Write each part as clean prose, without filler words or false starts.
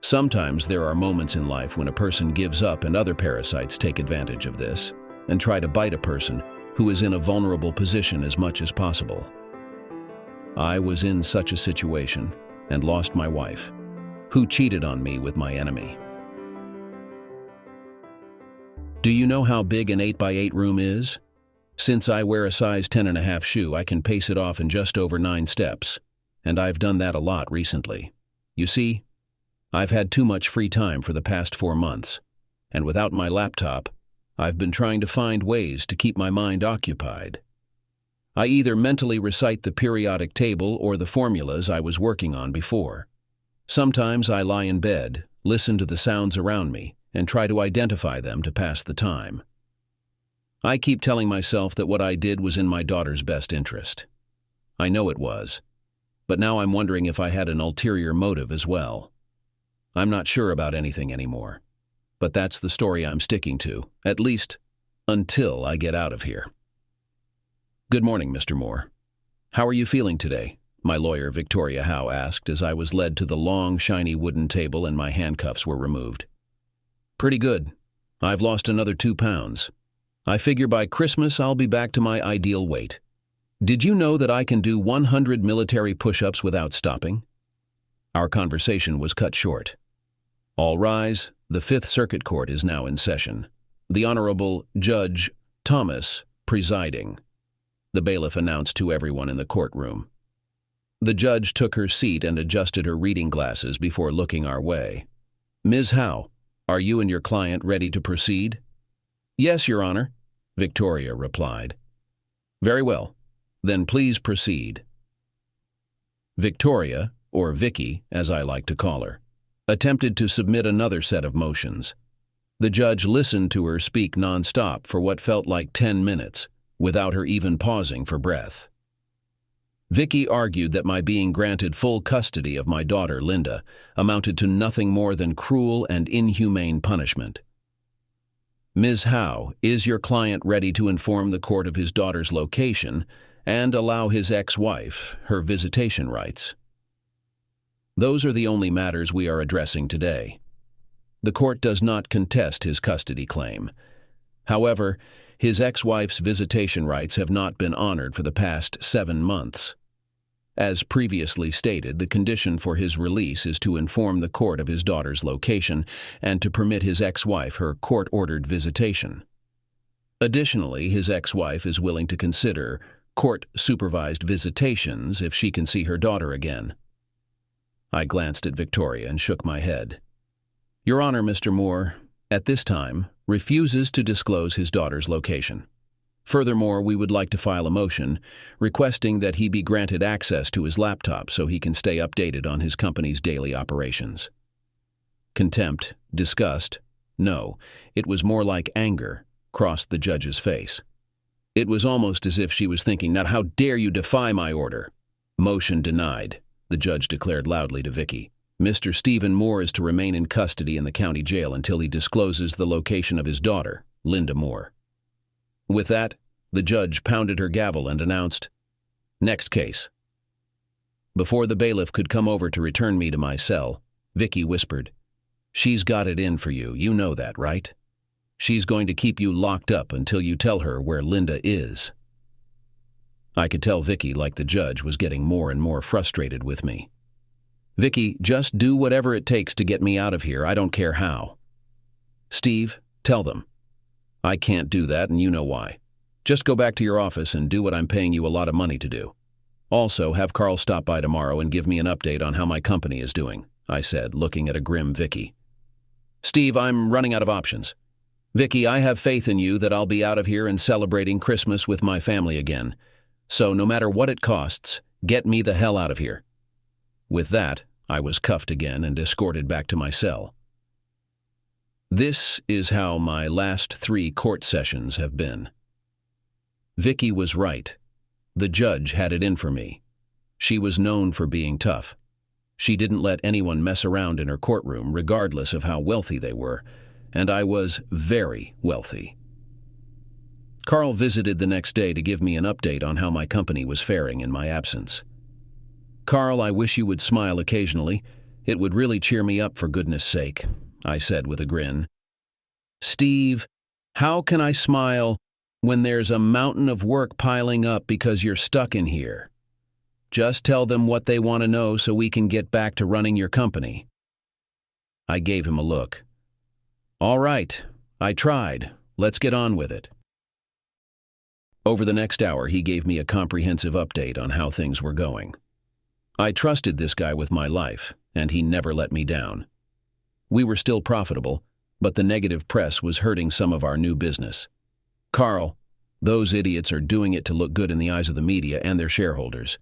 Sometimes there are moments in life when a person gives up and other parasites take advantage of this and try to bite a person who is in a vulnerable position as much as possible. I was in such a situation and lost my wife, who cheated on me with my enemy. Do you know how big an 8x8 room is? Since I wear a size 10.5 shoe, I can pace it off in just over 9 steps, and I've done that a lot recently. You see, I've had too much free time for the past 4 months, and without my laptop, I've been trying to find ways to keep my mind occupied. I either mentally recite the periodic table or the formulas I was working on before. Sometimes I lie in bed, listen to the sounds around me, and try to identify them to pass the time. I keep telling myself that what I did was in my daughter's best interest. I know it was, but now I'm wondering if I had an ulterior motive as well. I'm not sure about anything anymore, but that's the story I'm sticking to, at least until I get out of here. Good morning, Mr. Moore. How are you feeling today? My lawyer, Victoria Howe, asked as I was led to the long, shiny wooden table and my handcuffs were removed. Pretty good. I've lost another 2 pounds. I figure by Christmas I'll be back to my ideal weight. Did you know that I can do 100 military push-ups without stopping? Our conversation was cut short. All rise. The Fifth Circuit Court is now in session. The Honorable Judge Thomas presiding, the bailiff announced to everyone in the courtroom. The judge took her seat and adjusted her reading glasses before looking our way. Ms. Howe, are you and your client ready to proceed? Yes, Your Honor, Victoria replied. Very well. Then please proceed. Victoria, or Vicky, as I like to call her, attempted to submit another set of motions. The judge listened to her speak non-stop for what felt like 10 minutes, without her even pausing for breath. Vicky argued that my being granted full custody of my daughter, Linda, amounted to nothing more than cruel and inhumane punishment. Ms. Howe, is your client ready to inform the court of his daughter's location and allow his ex-wife her visitation rights? Those are the only matters we are addressing today. The court does not contest his custody claim. However, his ex-wife's visitation rights have not been honored for the past 7 months. As previously stated, the condition for his release is to inform the court of his daughter's location and to permit his ex-wife her court-ordered visitation. Additionally, his ex-wife is willing to consider court-supervised visitations if she can see her daughter again. I glanced at Victoria and shook my head. Your Honor, Mr. Moore, at this time, refuses to disclose his daughter's location. Furthermore, we would like to file a motion requesting that he be granted access to his laptop so he can stay updated on his company's daily operations. Contempt, disgust, no, it was more like anger, crossed the judge's face. It was almost as if she was thinking, "Now how dare you defy my order?" Motion denied, the judge declared loudly to Vicky. Mr. Stephen Moore is to remain in custody in the county jail until he discloses the location of his daughter, Linda Moore. With that, the judge pounded her gavel and announced, "Next case." Before the bailiff could come over to return me to my cell, Vicky whispered, "She's got it in for you, you know that, right? She's going to keep you locked up until you tell her where Linda is." I could tell Vicky, like the judge, was getting more and more frustrated with me. "Vicky, just do whatever it takes to get me out of here, I don't care how." "Steve, tell them." "I can't do that, and you know why. Just go back to your office and do what I'm paying you a lot of money to do. Also, have Carl stop by tomorrow and give me an update on how my company is doing," I said, looking at a grim Vicky. "Steve, I'm running out of options. Vicky, I have faith in you that I'll be out of here and celebrating Christmas with my family again. So no matter what it costs, get me the hell out of here." With that, I was cuffed again and escorted back to my cell. This is how my last 3 court sessions have been. Vicky was right. The judge had it in for me. She was known for being tough. She didn't let anyone mess around in her courtroom, regardless of how wealthy they were, and I was very wealthy. Carl visited the next day to give me an update on how my company was faring in my absence. "Carl, I wish you would smile occasionally. It would really cheer me up, for goodness sake, I said with a grin. Steve, how can I smile when there's a mountain of work piling up because you're stuck in here? Just tell them what they want to know so we can get back to running your company. I gave him a look. All right, I tried. Let's get on with it. Over the next hour, he gave me a comprehensive update on how things were going. I trusted this guy with my life, and he never let me down. We were still profitable, but the negative press was hurting some of our new business. Carl, those idiots are doing it to look good in the eyes of the media and their shareholders.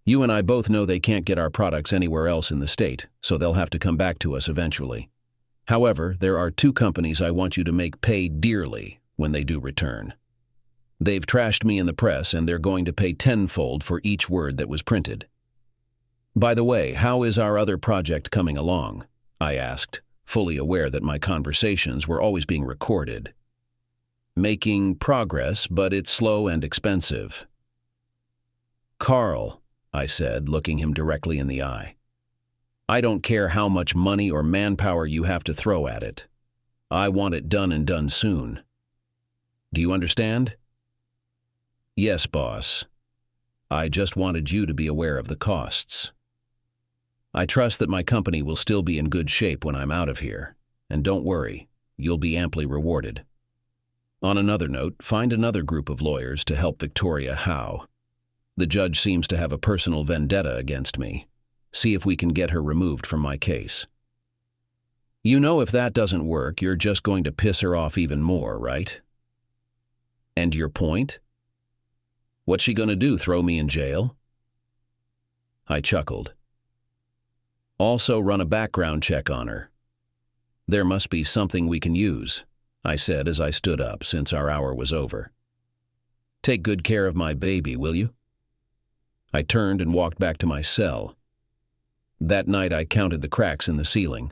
You and I both know they can't get our products anywhere else in the state, so they'll have to come back to us eventually. However, there are 2 companies I want you to make pay dearly when they do return. They've trashed me in the press, and they're going to pay tenfold for each word that was printed. By the way, how is our other project coming along? I asked, fully aware that my conversations were always being recorded. Making progress, but it's slow and expensive. Carl, I said, looking him directly in the eye, I don't care how much money or manpower you have to throw at it. I want it done and done soon. Do you understand? Yes, boss. I just wanted you to be aware of the costs. I trust that my company will still be in good shape when I'm out of here, and don't worry, you'll be amply rewarded. On another note, find another group of lawyers to help Victoria Howe. The judge seems to have a personal vendetta against me. See if we can get her removed from my case. You know, if that doesn't work, you're just going to piss her off even more, right? And your point? What's she going to do, throw me in jail? I chuckled. Also run a background check on her. There must be something we can use, I said as I stood up since our hour was over. Take good care of my baby, will you? I turned and walked back to my cell. That night I counted the cracks in the ceiling.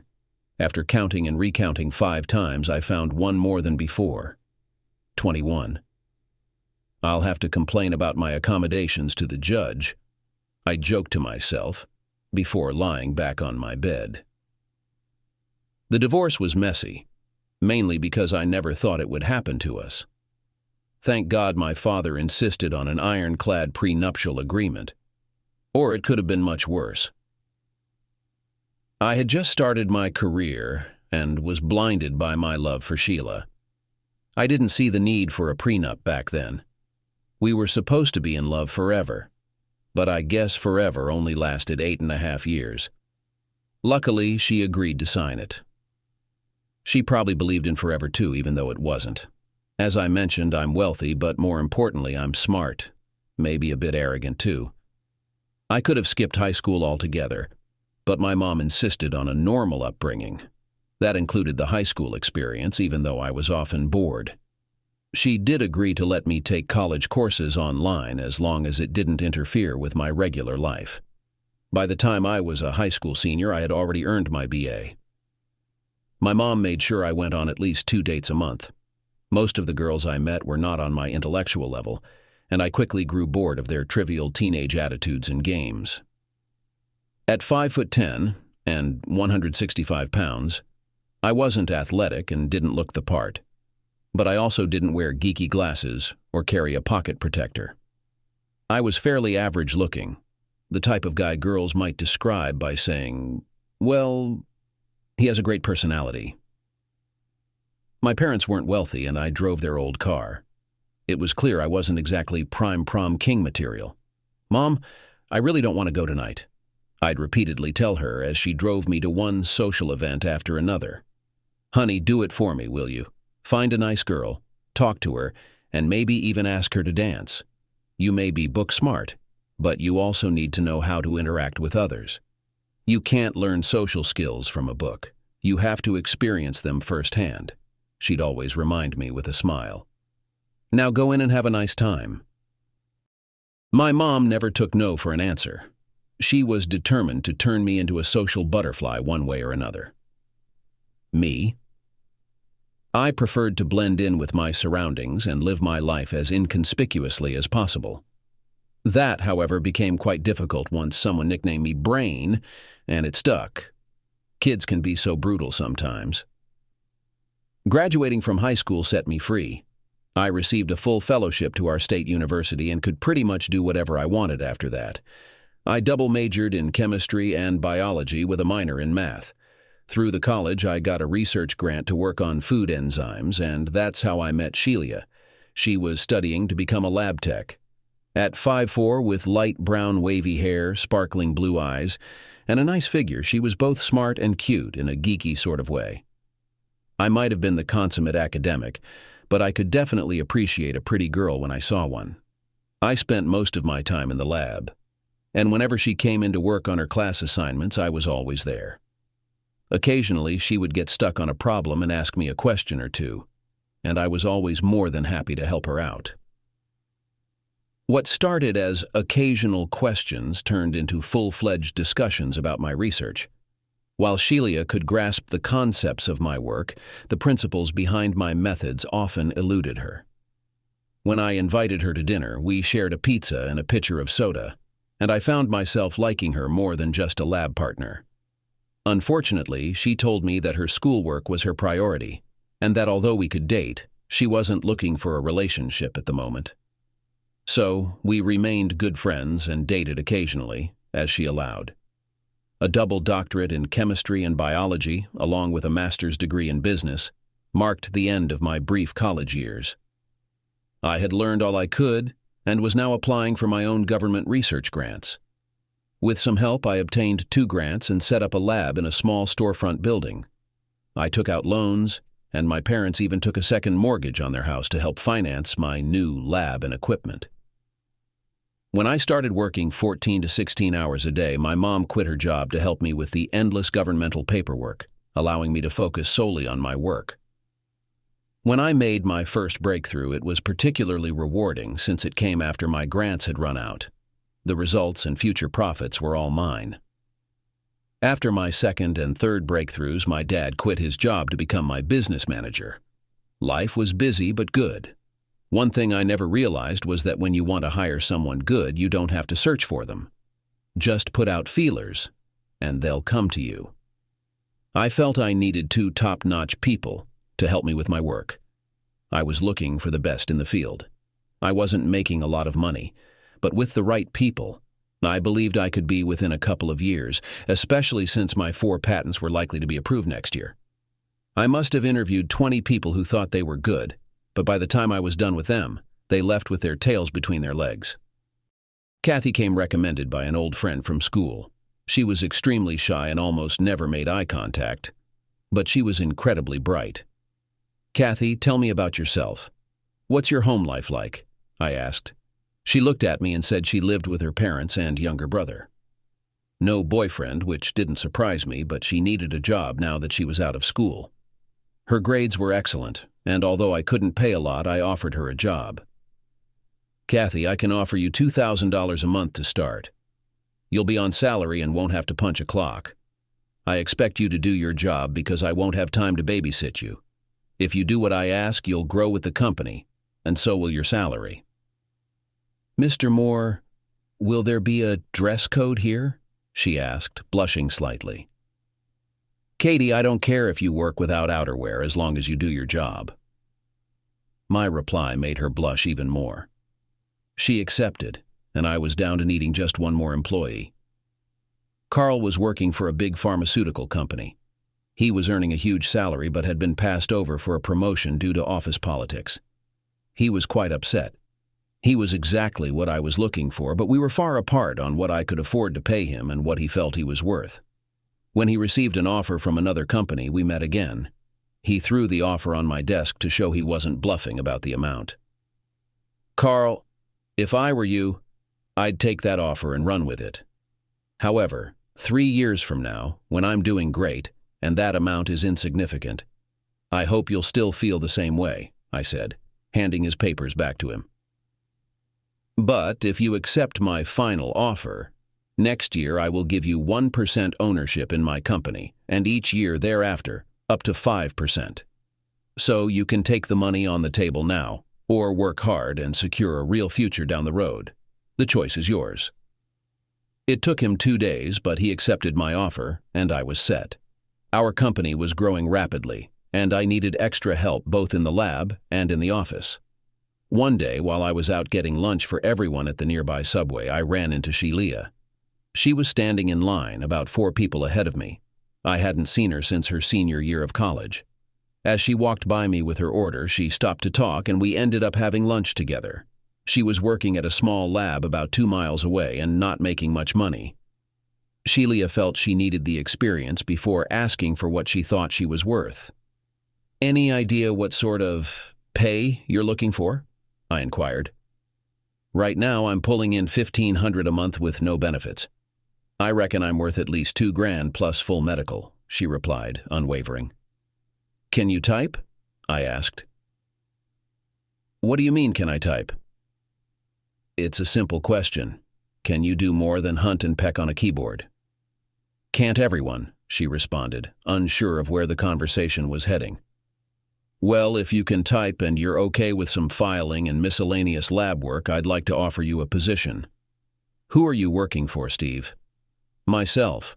After counting and recounting 5 times, I found one more than before. 21. I'll have to complain about my accommodations to the judge, I joked to myself, before lying back on my bed. The divorce was messy, mainly because I never thought it would happen to us. Thank God my father insisted on an ironclad prenuptial agreement, or it could have been much worse. I had just started my career and was blinded by my love for Sheila. I didn't see the need for a prenup back then. We were supposed to be in love forever, but I guess forever only lasted 8.5 years. Luckily, she agreed to sign it. She probably believed in forever too, even though it wasn't. As I mentioned, I'm wealthy, but more importantly, I'm smart. Maybe a bit arrogant too. I could have skipped high school altogether, but my mom insisted on a normal upbringing. That included the high school experience, even though I was often bored. She did agree to let me take college courses online as long as it didn't interfere with my regular life. By the time I was a high school senior, I had already earned my BA. My mom made sure I went on at least 2 dates a month. Most of the girls I met were not on my intellectual level, and I quickly grew bored of their trivial teenage attitudes and games. At 5'10" and 165 pounds, I wasn't athletic and didn't look the part. But I also didn't wear geeky glasses or carry a pocket protector. I was fairly average looking, the type of guy girls might describe by saying, well, he has a great personality. My parents weren't wealthy, and I drove their old car. It was clear I wasn't exactly prime prom king material. Mom, I really don't want to go tonight, I'd repeatedly tell her as she drove me to one social event after another. Honey, do it for me, will you? Find a nice girl, talk to her, and maybe even ask her to dance. You may be book smart, but you also need to know how to interact with others. You can't learn social skills from a book. You have to experience them firsthand, she'd always remind me with a smile. Now go in and have a nice time. My mom never took no for an answer. She was determined to turn me into a social butterfly one way or another. Me? I preferred to blend in with my surroundings and live my life as inconspicuously as possible. That, however, became quite difficult once someone nicknamed me Brain, and it stuck. Kids can be so brutal sometimes. Graduating from high school set me free. I received a full fellowship to our state university and could pretty much do whatever I wanted after that. I double majored in chemistry and biology with a minor in math. Through the college, I got a research grant to work on food enzymes, and that's how I met Sheila. She was studying to become a lab tech. At 5'4", with light brown wavy hair, sparkling blue eyes, and a nice figure, she was both smart and cute in a geeky sort of way. I might have been the consummate academic, but I could definitely appreciate a pretty girl when I saw one. I spent most of my time in the lab, and whenever she came in to work on her class assignments, I was always there. Occasionally, she would get stuck on a problem and ask me a question or two, and I was always more than happy to help her out. What started as occasional questions turned into full-fledged discussions about my research. While Sheila could grasp the concepts of my work, the principles behind my methods often eluded her. When I invited her to dinner, we shared a pizza and a pitcher of soda, and I found myself liking her more than just a lab partner. Unfortunately, she told me that her schoolwork was her priority, and that although we could date, she wasn't looking for a relationship at the moment. So, we remained good friends and dated occasionally, as she allowed. A double doctorate in chemistry and biology, along with a master's degree in business, marked the end of my brief college years. I had learned all I could and was now applying for my own government research grants. With some help, I obtained 2 grants and set up a lab in a small storefront building. I took out loans, and my parents even took a second mortgage on their house to help finance my new lab and equipment. When I started working 14 to 16 hours a day, my mom quit her job to help me with the endless governmental paperwork, allowing me to focus solely on my work. When I made my first breakthrough, it was particularly rewarding since it came after my grants had run out. The results and future profits were all mine. After my second and third breakthroughs, my dad quit his job to become my business manager. Life was busy but good. One thing I never realized was that when you want to hire someone good, you don't have to search for them. Just put out feelers, and they'll come to you. I felt I needed 2 top-notch people to help me with my work. I was looking for the best in the field. I wasn't making a lot of money, but with the right people, I believed I could be within a couple of years, especially since my 4 patents were likely to be approved next year. I must have interviewed 20 people who thought they were good, but by the time I was done with them, they left with their tails between their legs. Kathy came recommended by an old friend from school. She was extremely shy and almost never made eye contact, but she was incredibly bright. "Kathy, tell me about yourself. What's your home life like?" I asked. She looked at me and said she lived with her parents and younger brother. No boyfriend, which didn't surprise me, but she needed a job now that she was out of school. Her grades were excellent, and although I couldn't pay a lot, I offered her a job. "Kathy, I can offer you $2,000 a month to start. You'll be on salary and won't have to punch a clock. I expect you to do your job because I won't have time to babysit you. If you do what I ask, you'll grow with the company, and so will your salary." "Mr. Moore, will there be a dress code here?" she asked, blushing slightly. "Katie, I don't care if you work without outerwear as long as you do your job." My reply made her blush even more. She accepted, and I was down to needing just one more employee. Carl was working for a big pharmaceutical company. He was earning a huge salary but had been passed over for a promotion due to office politics. He was quite upset. He was exactly what I was looking for, but we were far apart on what I could afford to pay him and what he felt he was worth. When he received an offer from another company, we met again. He threw the offer on my desk to show he wasn't bluffing about the amount. "Carl, if I were you, I'd take that offer and run with it. However, 3 years from now, when I'm doing great, and that amount is insignificant, I hope you'll still feel the same way," I said, handing his papers back to him. "But if you accept my final offer, next year I will give you 1% ownership in my company, and each year thereafter, up to 5%. So you can take the money on the table now, or work hard and secure a real future down the road. The choice is yours." It took him 2 days, but he accepted my offer, and I was set. Our company was growing rapidly, and I needed extra help both in the lab and in the office. One day, while I was out getting lunch for everyone at the nearby subway, I ran into Sheila. She was standing in line, about 4 people ahead of me. I hadn't seen her since her senior year of college. As she walked by me with her order, she stopped to talk, and we ended up having lunch together. She was working at a small lab about 2 miles away and not making much money. Sheila felt she needed the experience before asking for what she thought she was worth. "Any idea what sort of pay you're looking for?" I inquired. "Right now, I'm pulling in $1,500 a month with no benefits. I reckon I'm worth at least $2,000 plus full medical," she replied, unwavering. "Can you type?" I asked. "What do you mean, can I type?" "It's a simple question. Can you do more than hunt and peck on a keyboard?" "Can't everyone," she responded, unsure of where the conversation was heading. "Well, if you can type and you're okay with some filing and miscellaneous lab work, I'd like to offer you a position." "Who are you working for, Steve?" "Myself.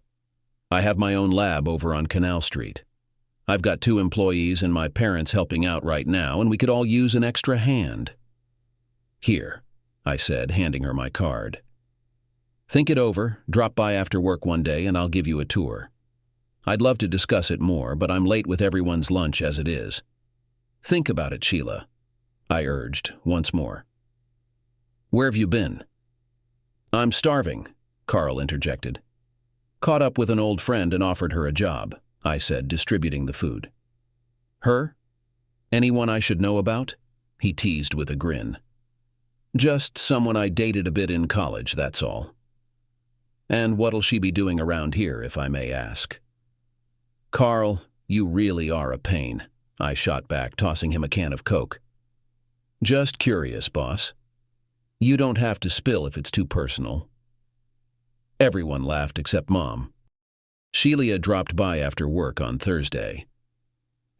I have my own lab over on Canal Street. I've got 2 employees and my parents helping out right now, and we could all use an extra hand." "Here," I said, handing her my card. "Think it over, drop by after work one day, and I'll give you a tour. I'd love to discuss it more, but I'm late with everyone's lunch as it is." "Think about it, Sheila," I urged once more. "Where have you been?" "I'm starving," Carl interjected. "Caught up with an old friend and offered her a job," I said, distributing the food. "Her? Anyone I should know about?" he teased with a grin. "Just someone I dated a bit in college, that's all." "And what'll she be doing around here, if I may ask?" "Carl, you really are a pain," I shot back, tossing him a can of Coke. "Just curious, boss. You don't have to spill if it's too personal." Everyone laughed except Mom. Sheila dropped by after work on Thursday.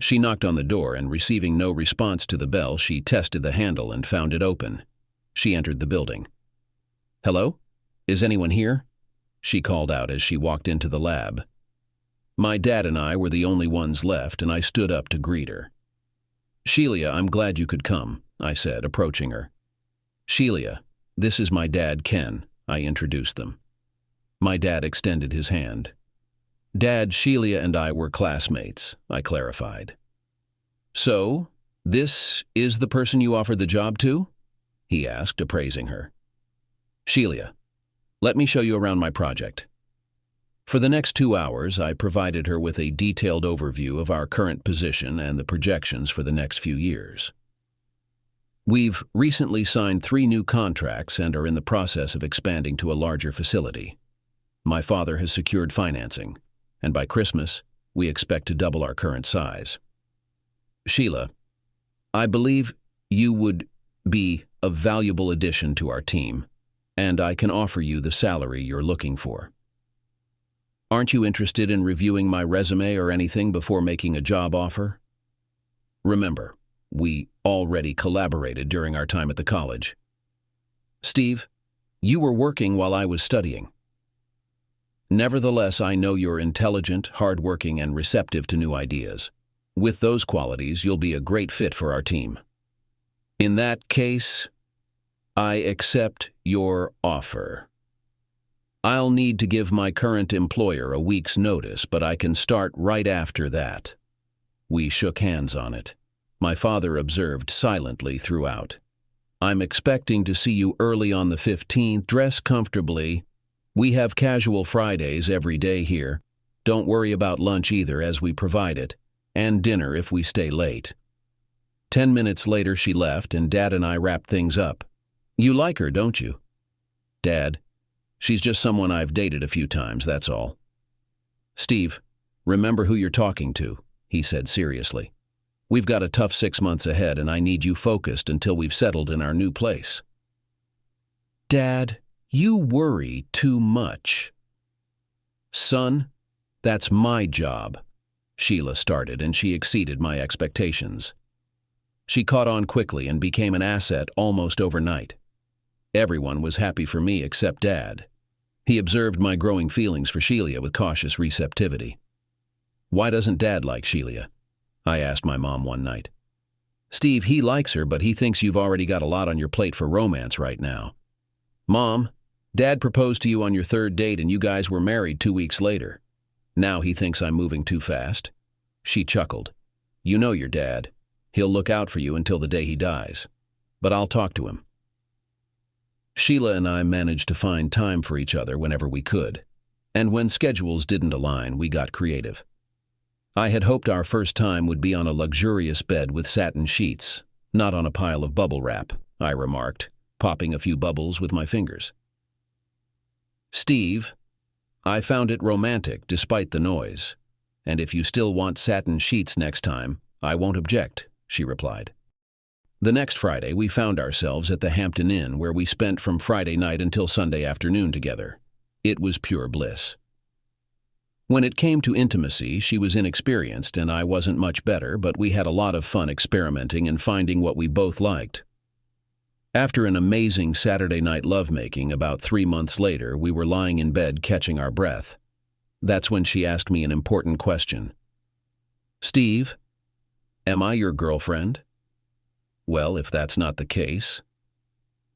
She knocked on the door, and receiving no response to the bell, she tested the handle and found it open. She entered the building. "Hello? Is anyone here?" she called out as she walked into the lab. My dad and I were the only ones left, and I stood up to greet her. "Sheila, I'm glad you could come," I said, approaching her. "Sheila, this is my dad, Ken," I introduced them. My dad extended his hand. "Dad, Sheila and I were classmates," I clarified. "So, this is the person you offered the job to?" he asked, appraising her. "Sheila, let me show you around my project." For the next 2 hours, I provided her with a detailed overview of our current position and the projections for the next few years. We've recently signed 3 new contracts and are in the process of expanding to a larger facility. My father has secured financing, and by Christmas, we expect to double our current size. "Sheila, I believe you would be a valuable addition to our team, and I can offer you the salary you're looking for. Aren't you interested in reviewing my resume or anything before making a job offer? Remember, we already collaborated during our time at the college. Steve, you were working while I was studying. Nevertheless, I know you're intelligent, hardworking, and receptive to new ideas. With those qualities, you'll be a great fit for our team. In that case, I accept your offer. I'll need to give my current employer a week's notice, but I can start right after that." We shook hands on it. My father observed silently throughout. "I'm expecting to see you early on the 15th. Dress comfortably. We have casual Fridays every day here. Don't worry about lunch either, as we provide it, and dinner if we stay late." 10 minutes later, she left, and Dad and I wrapped things up. "You like her, don't you?" "Dad, she's just someone I've dated a few times, that's all." "Steve, remember who you're talking to," he said seriously. "We've got a tough 6 months ahead, and I need you focused until we've settled in our new place." "Dad, you worry too much." "Son, that's my job," Sheila started, and she exceeded my expectations. She caught on quickly and became an asset almost overnight. Everyone was happy for me except Dad. He observed my growing feelings for Sheila with cautious receptivity. Why doesn't Dad like Sheila? I asked my mom one night. Steve, he likes her, but he thinks you've already got a lot on your plate for romance right now. Mom, Dad proposed to you on your third date and you guys were married 2 weeks later. Now he thinks I'm moving too fast. She chuckled. You know your dad. He'll look out for you until the day he dies. But I'll talk to him. Sheila and I managed to find time for each other whenever we could. And when schedules didn't align, we got creative. I had hoped our first time would be on a luxurious bed with satin sheets, not on a pile of bubble wrap, I remarked, popping a few bubbles with my fingers. Steve, I found it romantic despite the noise, and if you still want satin sheets next time, I won't object, she replied. The next Friday, we found ourselves at the Hampton Inn, where we spent from Friday night until Sunday afternoon together. It was pure bliss. When it came to intimacy, she was inexperienced and I wasn't much better, but we had a lot of fun experimenting and finding what we both liked. After an amazing Saturday night lovemaking, about 3 months later, we were lying in bed catching our breath. That's when she asked me an important question. Steve, am I your girlfriend? Well, if that's not the case,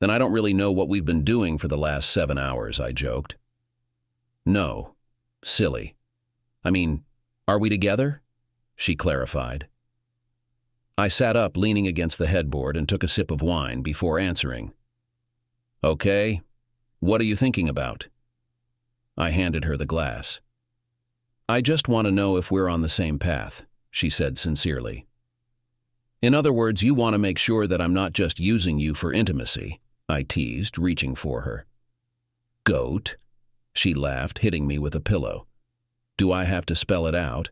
then I don't really know what we've been doing for the last 7 hours, I joked. No, silly. I mean, are we together? She clarified. I sat up, leaning against the headboard, and took a sip of wine before answering. Okay, what are you thinking about? I handed her the glass. I just want to know if we're on the same path, she said sincerely. In other words, you want to make sure that I'm not just using you for intimacy, I teased, reaching for her. Goat, she laughed, hitting me with a pillow. Do I have to spell it out?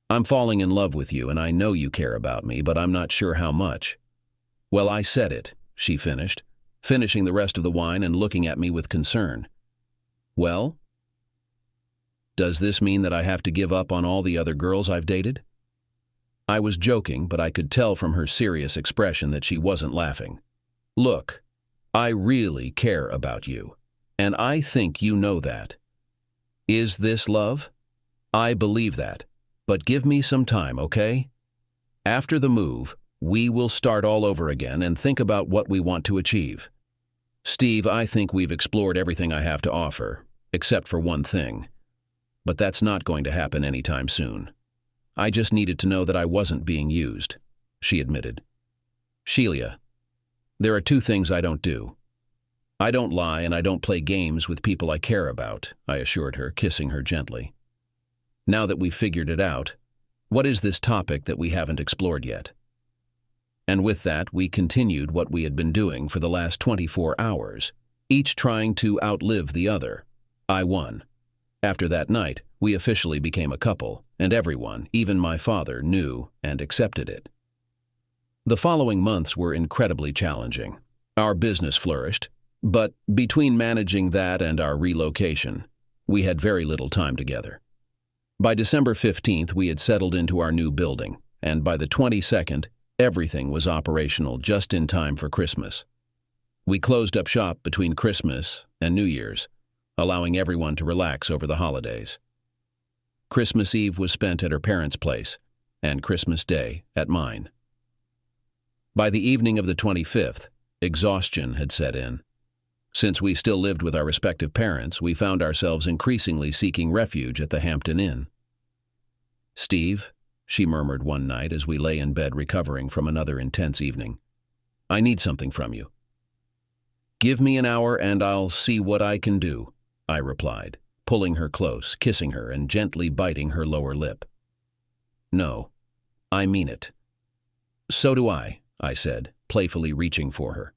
I'm falling in love with you, and I know you care about me, but I'm not sure how much. Well, I said it, she finished, finishing the rest of the wine and looking at me with concern. Well? Does this mean that I have to give up on all the other girls I've dated? I was joking, but I could tell from her serious expression that she wasn't laughing. Look, I really care about you, and I think you know that. Is this love? I believe that, but give me some time, okay? After the move, we will start all over again and think about what we want to achieve. Steve, I think we've explored everything I have to offer, except for one thing. But that's not going to happen anytime soon. I just needed to know that I wasn't being used, she admitted. Sheila, there are 2 things I don't do. I don't lie and I don't play games with people I care about, I assured her, kissing her gently. Now that we've figured it out, what is this topic that we haven't explored yet? And with that, we continued what we had been doing for the last 24 hours, each trying to outlive the other. I won. After that night, we officially became a couple, and everyone, even my father, knew and accepted it. The following months were incredibly challenging. Our business flourished, but between managing that and our relocation, we had very little time together. By December 15th, we had settled into our new building, and by the 22nd, everything was operational just in time for Christmas. We closed up shop between Christmas and New Year's, allowing everyone to relax over the holidays. Christmas Eve was spent at her parents' place, and Christmas Day at mine. By the evening of the 25th, exhaustion had set in. Since we still lived with our respective parents, we found ourselves increasingly seeking refuge at the Hampton Inn. Steve, she murmured one night as we lay in bed recovering from another intense evening, I need something from you. Give me an hour and I'll see what I can do, I replied, pulling her close, kissing her, and gently biting her lower lip. No, I mean it. So do I said, playfully reaching for her.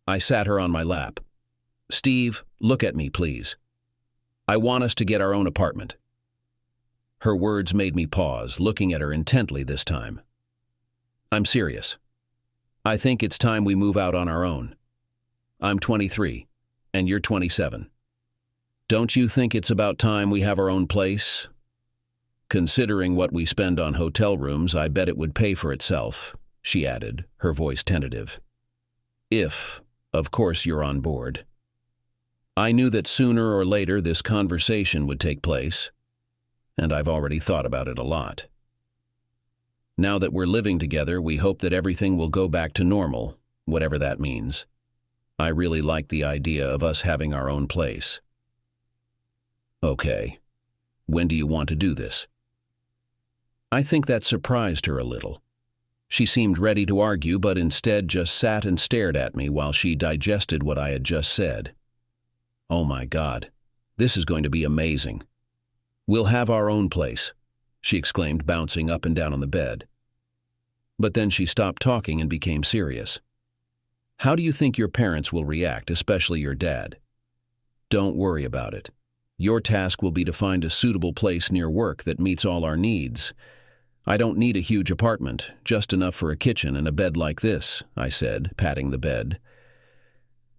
I sat her on my lap. Steve, look at me, please. I want us to get our own apartment. Her words made me pause, looking at her intently this time. I'm serious. I think it's time we move out on our own. I'm 23, and you're 27. Don't you think it's about time we have our own place? Considering what we spend on hotel rooms, I bet it would pay for itself, she added, her voice tentative. If, of course, you're on board. I knew that sooner or later this conversation would take place, and I've already thought about it a lot. Now that we're living together, we hope that everything will go back to normal, whatever that means. I really like the idea of us having our own place. Okay. When do you want to do this? I think that surprised her a little. She seemed ready to argue, but instead just sat and stared at me while she digested what I had just said. Oh my God, this is going to be amazing. We'll have our own place, she exclaimed, bouncing up and down on the bed. But then she stopped talking and became serious. How do you think your parents will react, especially your dad? Don't worry about it. Your task will be to find a suitable place near work that meets all our needs. I don't need a huge apartment, just enough for a kitchen and a bed like this, I said, patting the bed.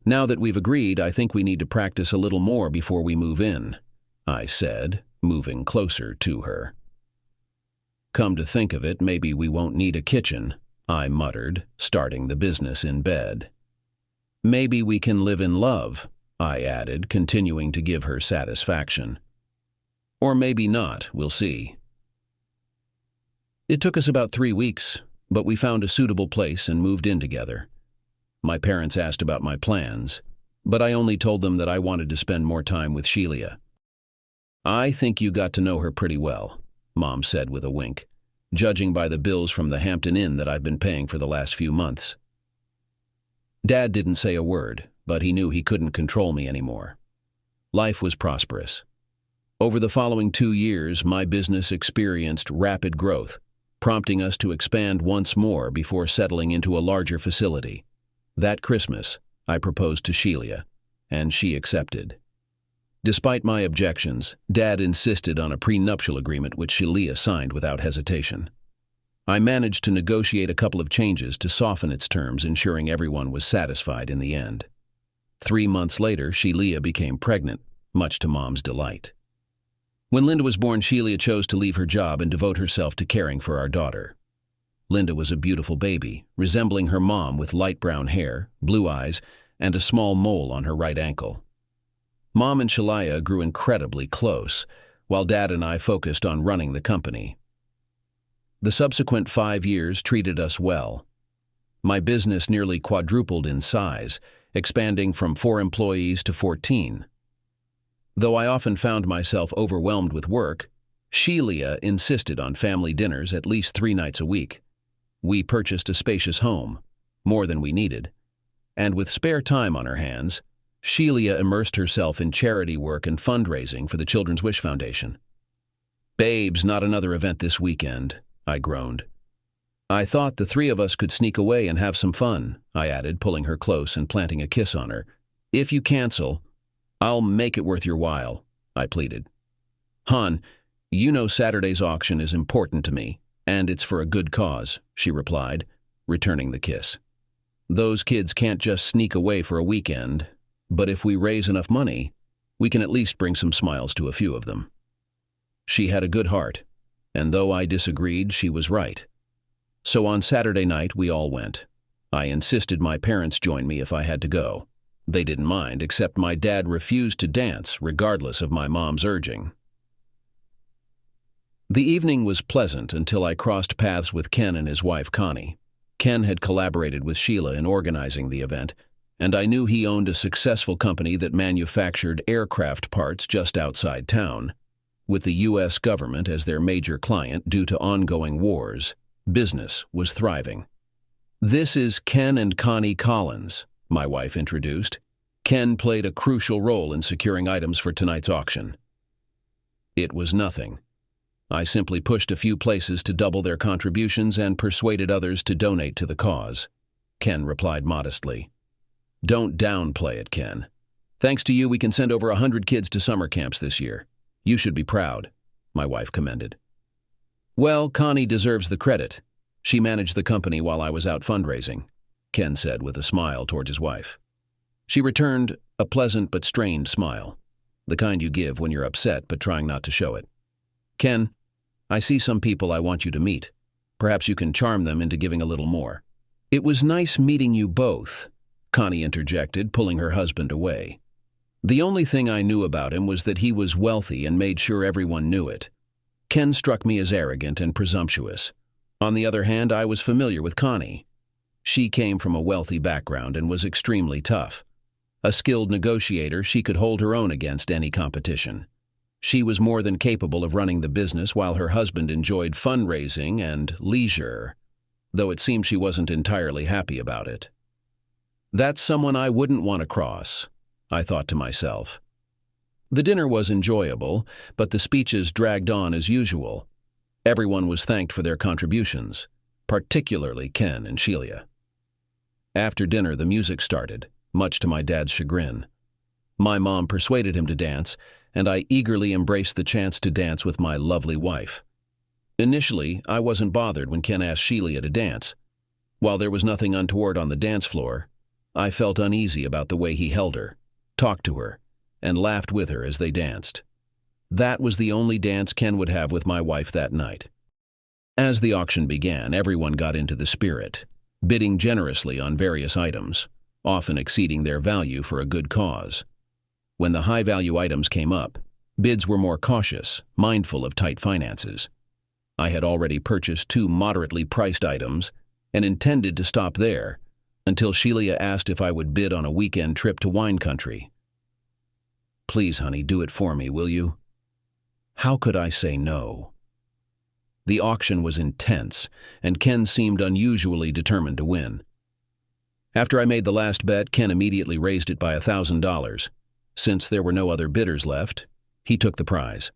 Now that we've agreed, I think we need to practice a little more before we move in, I said, moving closer to her. Come to think of it, maybe we won't need a kitchen, I muttered, starting the business in bed. Maybe we can live in love, I added, continuing to give her satisfaction. Or maybe not, we'll see. It took us about 3 weeks, but we found a suitable place and moved in together. My parents asked about my plans, but I only told them that I wanted to spend more time with Sheila. I think you got to know her pretty well, Mom said with a wink, judging by the bills from the Hampton Inn that I've been paying for the last few months. Dad didn't say a word, but he knew he couldn't control me anymore. Life was prosperous. Over the following 2 years, my business experienced rapid growth, prompting us to expand once more before settling into a larger facility. That Christmas, I proposed to Sheila, and she accepted. Despite my objections, Dad insisted on a prenuptial agreement which Sheila signed without hesitation. I managed to negotiate a couple of changes to soften its terms, ensuring everyone was satisfied in the end. 3 months later, Sheila became pregnant, much to Mom's delight. When Linda was born, Sheila chose to leave her job and devote herself to caring for our daughter. Linda was a beautiful baby, resembling her mom with light brown hair, blue eyes, and a small mole on her right ankle. Mom and Sheila grew incredibly close, while Dad and I focused on running the company. The subsequent 5 years treated us well. My business nearly quadrupled in size, expanding from 4 employees to 14. Though I often found myself overwhelmed with work, Sheila insisted on family dinners at least 3 nights a week. We purchased a spacious home, more than we needed, and with spare time on her hands, Sheila immersed herself in charity work and fundraising for the Children's Wish Foundation. "Babes, not another event this weekend," I groaned. "I thought the 3 of us could sneak away and have some fun," I added, pulling her close and planting a kiss on her. "If you cancel, I'll make it worth your while," I pleaded. "Hon, you know Saturday's auction is important to me, and it's for a good cause," she replied, returning the kiss. "Those kids can't just sneak away for a weekend, but if we raise enough money, we can at least bring some smiles to a few of them." She had a good heart, and though I disagreed, she was right. So on Saturday night, we all went. I insisted my parents join me if I had to go. They didn't mind, except my dad refused to dance, regardless of my mom's urging. The evening was pleasant until I crossed paths with Ken and his wife Connie. Ken had collaborated with Sheila in organizing the event, and I knew he owned a successful company that manufactured aircraft parts just outside town. With the U.S. government as their major client due to ongoing wars, business was thriving. "This is Ken and Connie Collins," my wife introduced. Ken played a crucial role in securing items for tonight's auction. It was nothing. I simply pushed a few places to double their contributions and persuaded others to donate to the cause. Ken replied modestly. "Don't downplay it, Ken. Thanks to you, we can send over 100 kids to summer camps this year. You should be proud," my wife commended. "Well, Connie deserves the credit. She managed the company while I was out fundraising," Ken said with a smile towards his wife. She returned a pleasant but strained smile, the kind you give when you're upset but trying not to show it. "Ken, I see some people I want you to meet. Perhaps you can charm them into giving a little more." "It was nice meeting you both," Connie interjected, pulling her husband away. "The only thing I knew about him was that he was wealthy and made sure everyone knew it. Ken struck me as arrogant and presumptuous. On the other hand, I was familiar with Connie. She came from a wealthy background and was extremely tough. A skilled negotiator, she could hold her own against any competition. She was more than capable of running the business while her husband enjoyed fundraising and leisure, though it seemed she wasn't entirely happy about it. That's someone I wouldn't want to cross, I thought to myself. The dinner was enjoyable, but the speeches dragged on as usual. Everyone was thanked for their contributions, particularly Ken and Sheila. After dinner, the music started, much to my dad's chagrin. My mom persuaded him to dance, and I eagerly embraced the chance to dance with my lovely wife. Initially, I wasn't bothered when Ken asked Sheila to dance. While there was nothing untoward on the dance floor, I felt uneasy about the way he held her, talked to her, and laughed with her as they danced. That was the only dance Ken would have with my wife that night. As the auction began, everyone got into the spirit, bidding generously on various items, often exceeding their value for a good cause. When the high-value items came up, bids were more cautious, mindful of tight finances. I had already purchased 2 moderately priced items and intended to stop there until Sheila asked if I would bid on a weekend trip to wine country. "Please, honey, do it for me, will you?" How could I say no? The auction was intense, and Ken seemed unusually determined to win. After I made the last bet, Ken immediately raised it by $1,000. Since there were no other bidders left, he took the prize.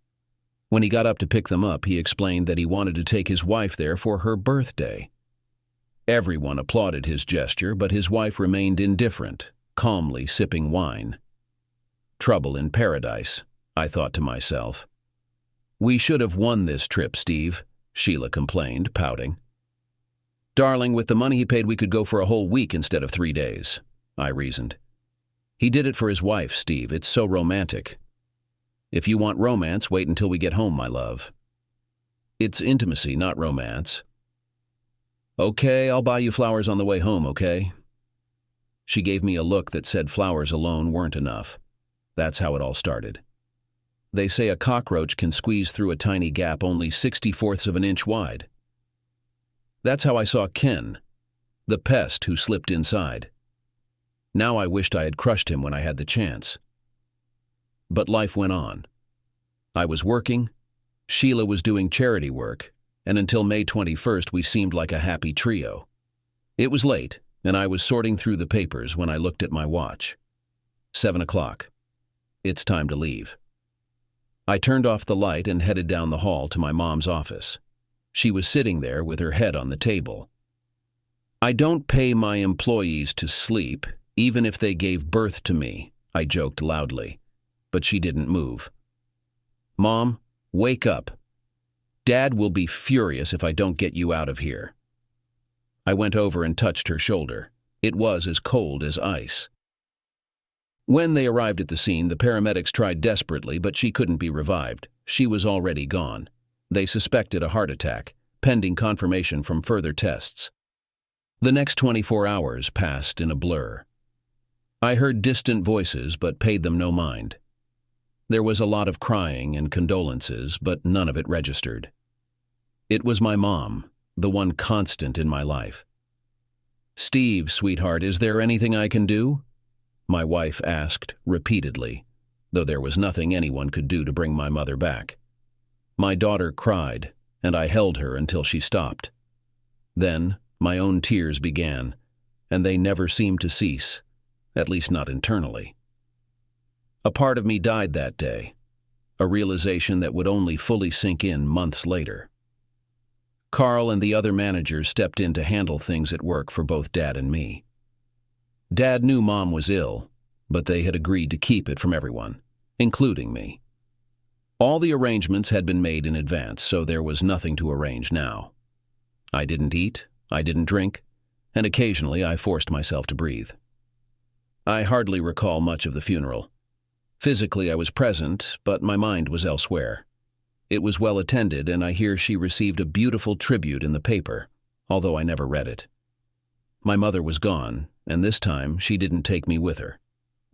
When he got up to pick them up, he explained that he wanted to take his wife there for her birthday. Everyone applauded his gesture, but his wife remained indifferent, calmly sipping wine. Trouble in paradise, I thought to myself. "We should have won this trip, Steve," Sheila complained, pouting. "Darling, with the money he paid, we could go for a whole week instead of 3 days, I reasoned. "He did it for his wife, Steve. It's so romantic." "If you want romance, wait until we get home, my love." "It's intimacy, not romance." "Okay, I'll buy you flowers on the way home, okay?" She gave me a look that said flowers alone weren't enough. That's how it all started. They say a cockroach can squeeze through a tiny gap only 64ths of an inch wide. That's how I saw Ken, the pest who slipped inside. Now I wished I had crushed him when I had the chance. But life went on. I was working, Sheila was doing charity work, and until May 21st we seemed like a happy trio. It was late, and I was sorting through the papers when I looked at my watch. 7 o'clock. It's time to leave. I turned off the light and headed down the hall to my mom's office. She was sitting there with her head on the table. "I don't pay my employees to sleep, even if they gave birth to me," I joked loudly, but she didn't move. "Mom, wake up. Dad will be furious if I don't get you out of here." I went over and touched her shoulder. It was as cold as ice. When they arrived at the scene, the paramedics tried desperately, but she couldn't be revived. She was already gone. They suspected a heart attack, pending confirmation from further tests. The next 24 hours passed in a blur. I heard distant voices, but paid them no mind. There was a lot of crying and condolences, but none of it registered. It was my mom, the one constant in my life. "Steve, sweetheart, is there anything I can do?" my wife asked repeatedly, though there was nothing anyone could do to bring my mother back. My daughter cried, and I held her until she stopped. Then my own tears began, and they never seemed to cease, at least not internally. A part of me died that day, a realization that would only fully sink in months later. Carl and the other managers stepped in to handle things at work for both Dad and me. Dad knew Mom was ill, but they had agreed to keep it from everyone, including me. All the arrangements had been made in advance, so there was nothing to arrange now. I didn't eat, I didn't drink, and occasionally I forced myself to breathe. I hardly recall much of the funeral. Physically I was present, but my mind was elsewhere. It was well attended, and I hear she received a beautiful tribute in the paper, although I never read it. My mother was gone, and this time she didn't take me with her.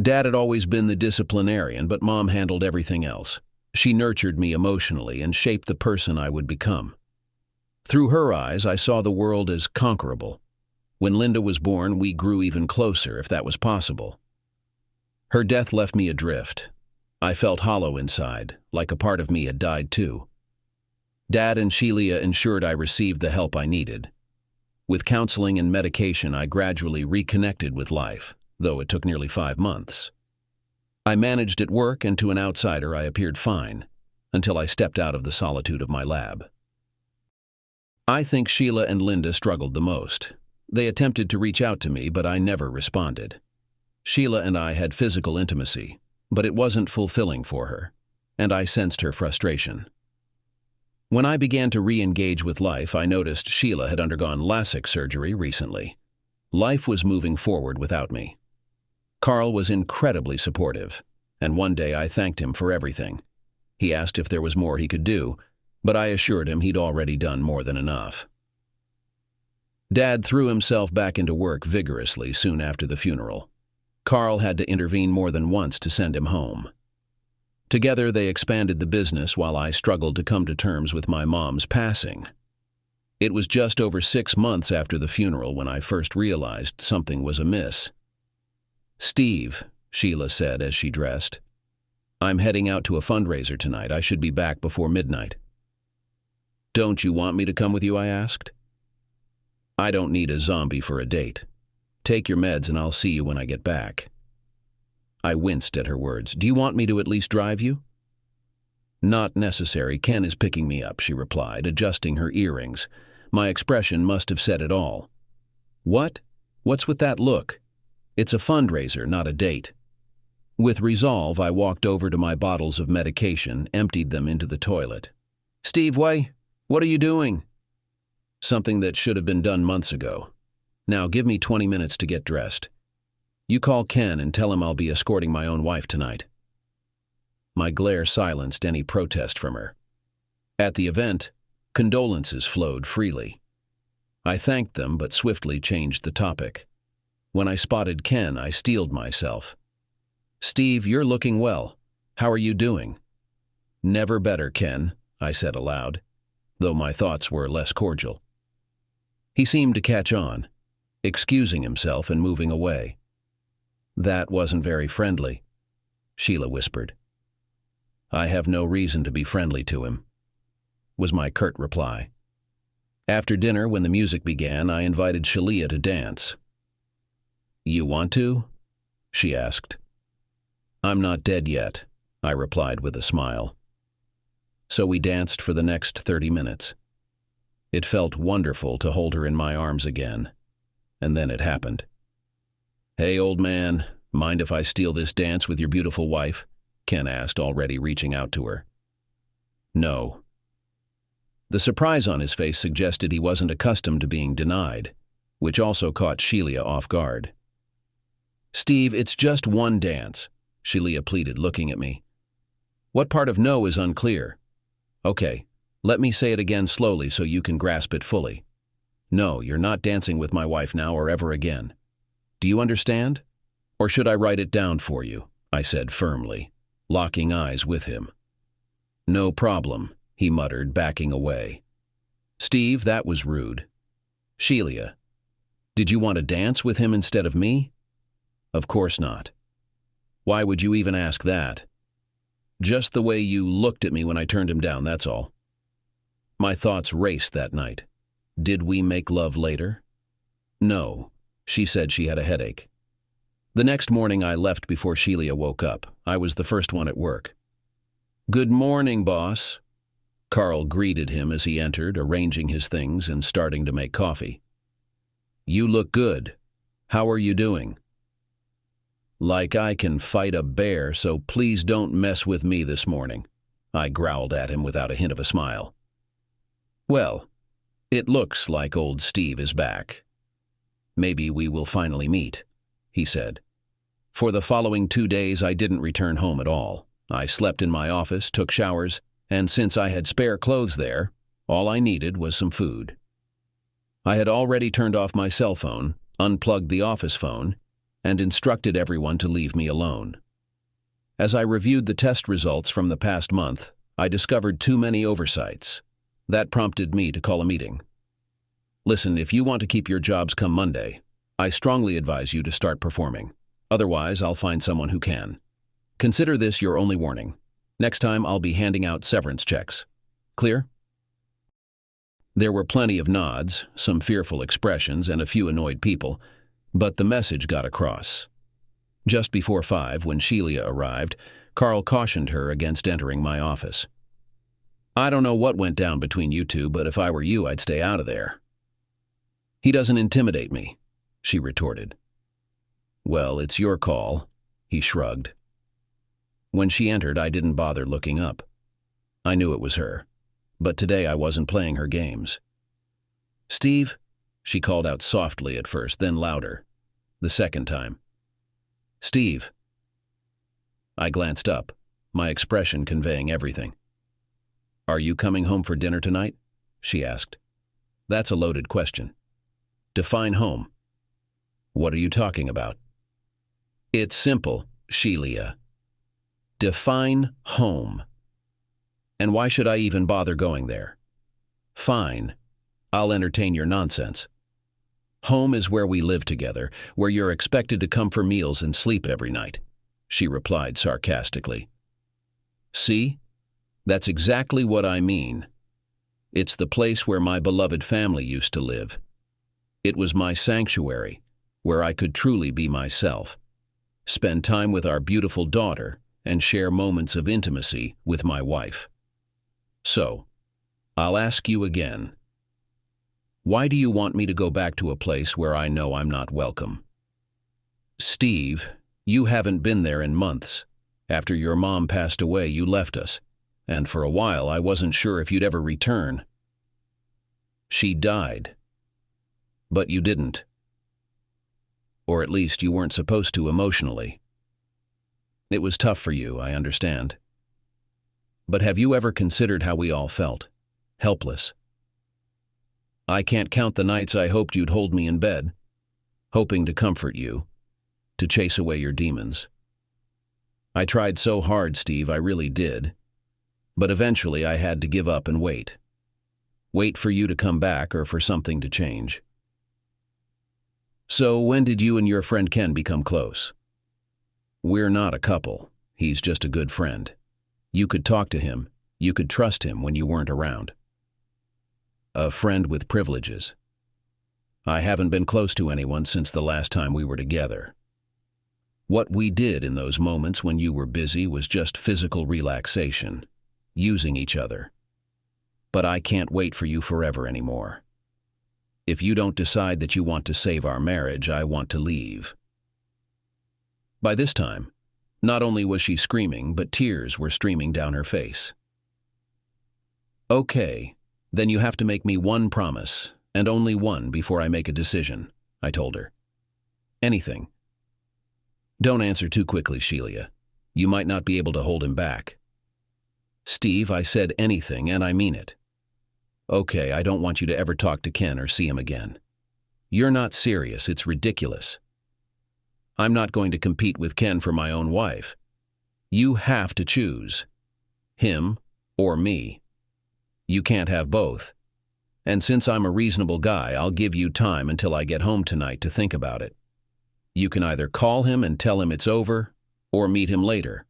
Dad had always been the disciplinarian, but Mom handled everything else. She nurtured me emotionally and shaped the person I would become. Through her eyes, I saw the world as conquerable. When Linda was born, we grew even closer, if that was possible. Her death left me adrift. I felt hollow inside, like a part of me had died too. Dad and Sheila ensured I received the help I needed. With counseling and medication, I gradually reconnected with life, though it took nearly 5 months. I managed at work, and to an outsider I appeared fine, until I stepped out of the solitude of my lab. I think Sheila and Linda struggled the most. They attempted to reach out to me, but I never responded. Sheila and I had physical intimacy, but it wasn't fulfilling for her, and I sensed her frustration. When I began to re-engage with life, I noticed Sheila had undergone LASIK surgery recently. Life was moving forward without me. Carl was incredibly supportive, and one day I thanked him for everything. He asked if there was more he could do, but I assured him he'd already done more than enough. Dad threw himself back into work vigorously soon after the funeral. Carl had to intervene more than once to send him home. Together they expanded the business while I struggled to come to terms with my mom's passing. It was just over 6 months after the funeral when I first realized something was amiss. "Steve," Sheila said as she dressed, "I'm heading out to a fundraiser tonight. I should be back before midnight." "Don't you want me to come with you?" I asked. "I don't need a zombie for a date. Take your meds and I'll see you when I get back." I winced at her words. "Do you want me to at least drive you?" "Not necessary. Ken is picking me up," she replied, adjusting her earrings. My expression must have said it all. "What? What's with that look? It's a fundraiser, not a date." With resolve, I walked over to my bottles of medication, emptied them into the toilet. "Steve, what are you doing?" "Something that should have been done months ago. Now give me 20 minutes to get dressed. You call Ken and tell him I'll be escorting my own wife tonight." My glare silenced any protest from her. At the event, condolences flowed freely. I thanked them, but swiftly changed the topic. When I spotted Ken, I steeled myself. "Steve, you're looking well. How are you doing?" "Never better, Ken," I said aloud, though my thoughts were less cordial. He seemed to catch on, excusing himself and moving away. "That wasn't very friendly," Sheila whispered. "I have no reason to be friendly to him," was my curt reply. After dinner, when the music began, I invited Sheila to dance. "You want to?" she asked. "I'm not dead yet," I replied with a smile. So we danced for the next 30 minutes. It felt wonderful to hold her in my arms again, and then it happened. "Hey, old man, mind if I steal this dance with your beautiful wife?" Ken asked, already reaching out to her. "No." The surprise on his face suggested he wasn't accustomed to being denied, which also caught Sheila off guard. "Steve, it's just one dance," Sheila pleaded, looking at me. "What part of no is unclear?" "Okay, let me say it again slowly so you can grasp it fully. No, you're not dancing with my wife now or ever again. Do you understand? Or should I write it down for you?" I said firmly, locking eyes with him. "No problem," he muttered, backing away. "Steve, that was rude." "Sheila, did you want to dance with him instead of me?" "Of course not." "Why would you even ask that?" "Just the way you looked at me when I turned him down, that's all." My thoughts raced that night. Did we make love later? No. She said she had a headache. The next morning I left before Sheila woke up. I was the first one at work. "Good morning, boss." Carl greeted him as he entered, arranging his things and starting to make coffee. "You look good. How are you doing?" "Like I can fight a bear, so please don't mess with me this morning," I growled at him without a hint of a smile. "Well, it looks like old Steve is back. Maybe we will finally meet," he said. For the following 2 days, I didn't return home at all. I slept in my office, took showers, and since I had spare clothes there, all I needed was some food. I had already turned off my cell phone, unplugged the office phone, and instructed everyone to leave me alone. As I reviewed the test results from the past month, I discovered too many oversights. That prompted me to call a meeting. Listen, if you want to keep your jobs come Monday, I strongly advise you to start performing. Otherwise, I'll find someone who can. Consider this your only warning. Next time, I'll be handing out severance checks. Clear? There were plenty of nods, some fearful expressions, and a few annoyed people, but the message got across. Just before 5, when Sheila arrived, Carl cautioned her against entering my office. I don't know what went down between you two, but if I were you, I'd stay out of there. He doesn't intimidate me, she retorted. Well, it's your call, he shrugged. When she entered, I didn't bother looking up. I knew it was her, but today I wasn't playing her games. Steve, she called out softly at first, then louder, the second time. Steve. I glanced up, my expression conveying everything. Are you coming home for dinner tonight? She asked. That's a loaded question. Define home. What are you talking about? It's simple, Sheila. Define home. And why should I even bother going there? Fine. I'll entertain your nonsense. Home is where we live together, where you're expected to come for meals and sleep every night, she replied sarcastically. See? That's exactly what I mean. It's the place where my beloved family used to live. It was my sanctuary, where I could truly be myself, spend time with our beautiful daughter, and share moments of intimacy with my wife. So, I'll ask you again. Why do you want me to go back to a place where I know I'm not welcome? Steve, you haven't been there in months. After your mom passed away, you left us, and for a while I wasn't sure if you'd ever return. She died. But you didn't. Or at least you weren't supposed to emotionally. It was tough for you, I understand. But have you ever considered how we all felt? Helpless. I can't count the nights I hoped you'd hold me in bed, hoping to comfort you, to chase away your demons. I tried so hard, Steve, I really did. But eventually I had to give up and wait. Wait for you to come back or for something to change. So when did you and your friend Ken become close? We're not a couple. He's just a good friend. You could talk to him. You could trust him when you weren't around. A friend with privileges. I haven't been close to anyone since the last time we were together. What we did in those moments when you were busy was just physical relaxation, using each other. But I can't wait for you forever anymore. If you don't decide that you want to save our marriage, I want to leave. By this time, not only was she screaming, but tears were streaming down her face. Okay, then you have to make me one promise, and only one before I make a decision, I told her. Anything. Don't answer too quickly, Sheila. You might not be able to hold him back. Steve, I said anything, and I mean it. Okay, I don't want you to ever talk to Ken or see him again. You're not serious, it's ridiculous. I'm not going to compete with Ken for my own wife. You have to choose. Him or me. You can't have both. And since I'm a reasonable guy, I'll give you time until I get home tonight to think about it. You can either call him and tell him it's over, or meet him later.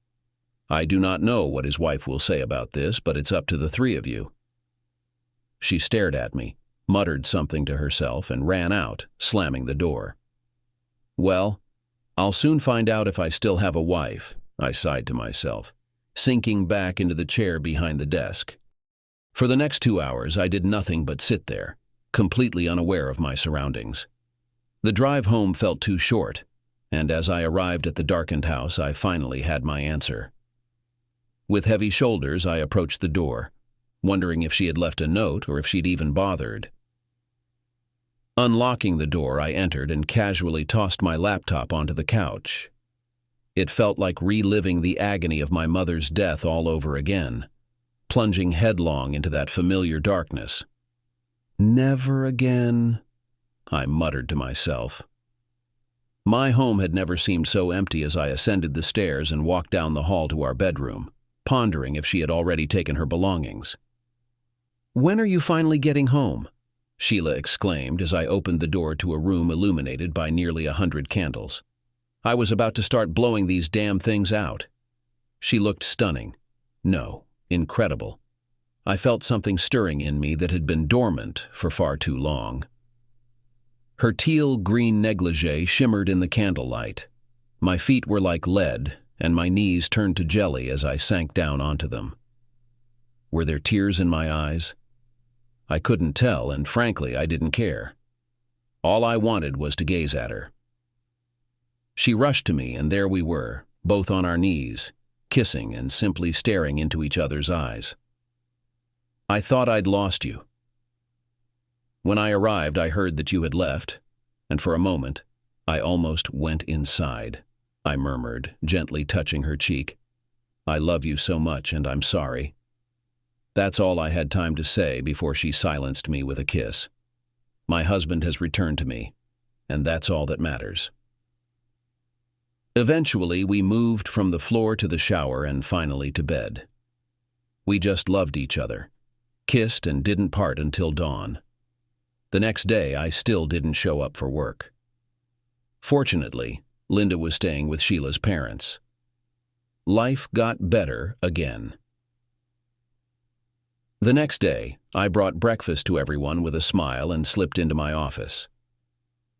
I do not know what his wife will say about this, but it's up to the three of you. She stared at me, muttered something to herself, and ran out, slamming the door. Well, I'll soon find out if I still have a wife, I sighed to myself, sinking back into the chair behind the desk. For the next 2 hours, I did nothing but sit there, completely unaware of my surroundings. The drive home felt too short, and as I arrived at the darkened house, I finally had my answer. With heavy shoulders, I approached the door, wondering if she had left a note or if she'd even bothered. Unlocking the door, I entered and casually tossed my laptop onto the couch. It felt like reliving the agony of my mother's death all over again, plunging headlong into that familiar darkness. Never again, I muttered to myself. My home had never seemed so empty as I ascended the stairs and walked down the hall to our bedroom, pondering if she had already taken her belongings. "When are you finally getting home?" Sheila exclaimed as I opened the door to a room illuminated by nearly 100 candles. I was about to start blowing these damn things out. She looked stunning. No, incredible. I felt something stirring in me that had been dormant for far too long. Her teal-green negligee shimmered in the candlelight. My feet were like lead, and my knees turned to jelly as I sank down onto them. Were there tears in my eyes? I couldn't tell, and frankly, I didn't care. All I wanted was to gaze at her. She rushed to me, and there we were, both on our knees, kissing and simply staring into each other's eyes. "I thought I'd lost you. When I arrived, I heard that you had left, and for a moment, I almost went inside," I murmured, gently touching her cheek. "I love you so much, and I'm sorry." That's all I had time to say before she silenced me with a kiss. My husband has returned to me, and that's all that matters. Eventually, we moved from the floor to the shower and finally to bed. We just loved each other, kissed and didn't part until dawn. The next day, I still didn't show up for work. Fortunately, Linda was staying with Sheila's parents. Life got better again. The next day, I brought breakfast to everyone with a smile and slipped into my office.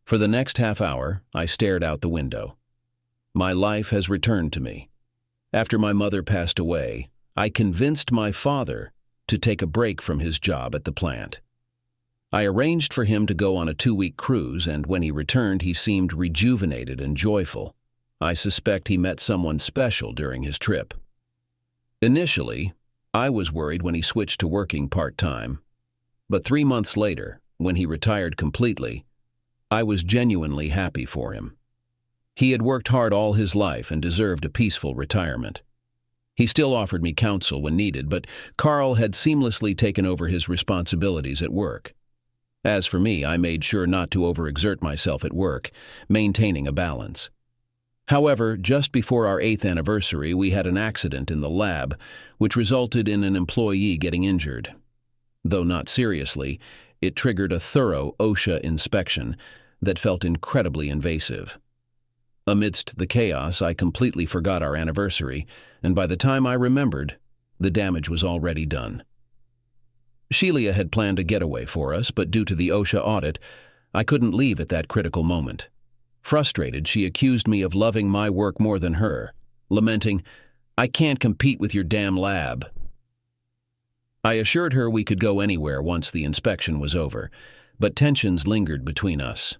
For the next half hour, I stared out the window. My life has returned to me. After my mother passed away, I convinced my father to take a break from his job at the plant. I arranged for him to go on a 2-week cruise, and when he returned, he seemed rejuvenated and joyful. I suspect he met someone special during his trip. Initially, I was worried when he switched to working part-time, but 3 months later, when he retired completely, I was genuinely happy for him. He had worked hard all his life and deserved a peaceful retirement. He still offered me counsel when needed, but Carl had seamlessly taken over his responsibilities at work. As for me, I made sure not to overexert myself at work, maintaining a balance. However, just before our 8th anniversary, we had an accident in the lab, which resulted in an employee getting injured. Though not seriously, it triggered a thorough OSHA inspection that felt incredibly invasive. Amidst the chaos, I completely forgot our anniversary, and by the time I remembered, the damage was already done. Sheila had planned a getaway for us, but due to the OSHA audit, I couldn't leave at that critical moment. Frustrated, she accused me of loving my work more than her, lamenting, "I can't compete with your damn lab." I assured her we could go anywhere once the inspection was over, but tensions lingered between us.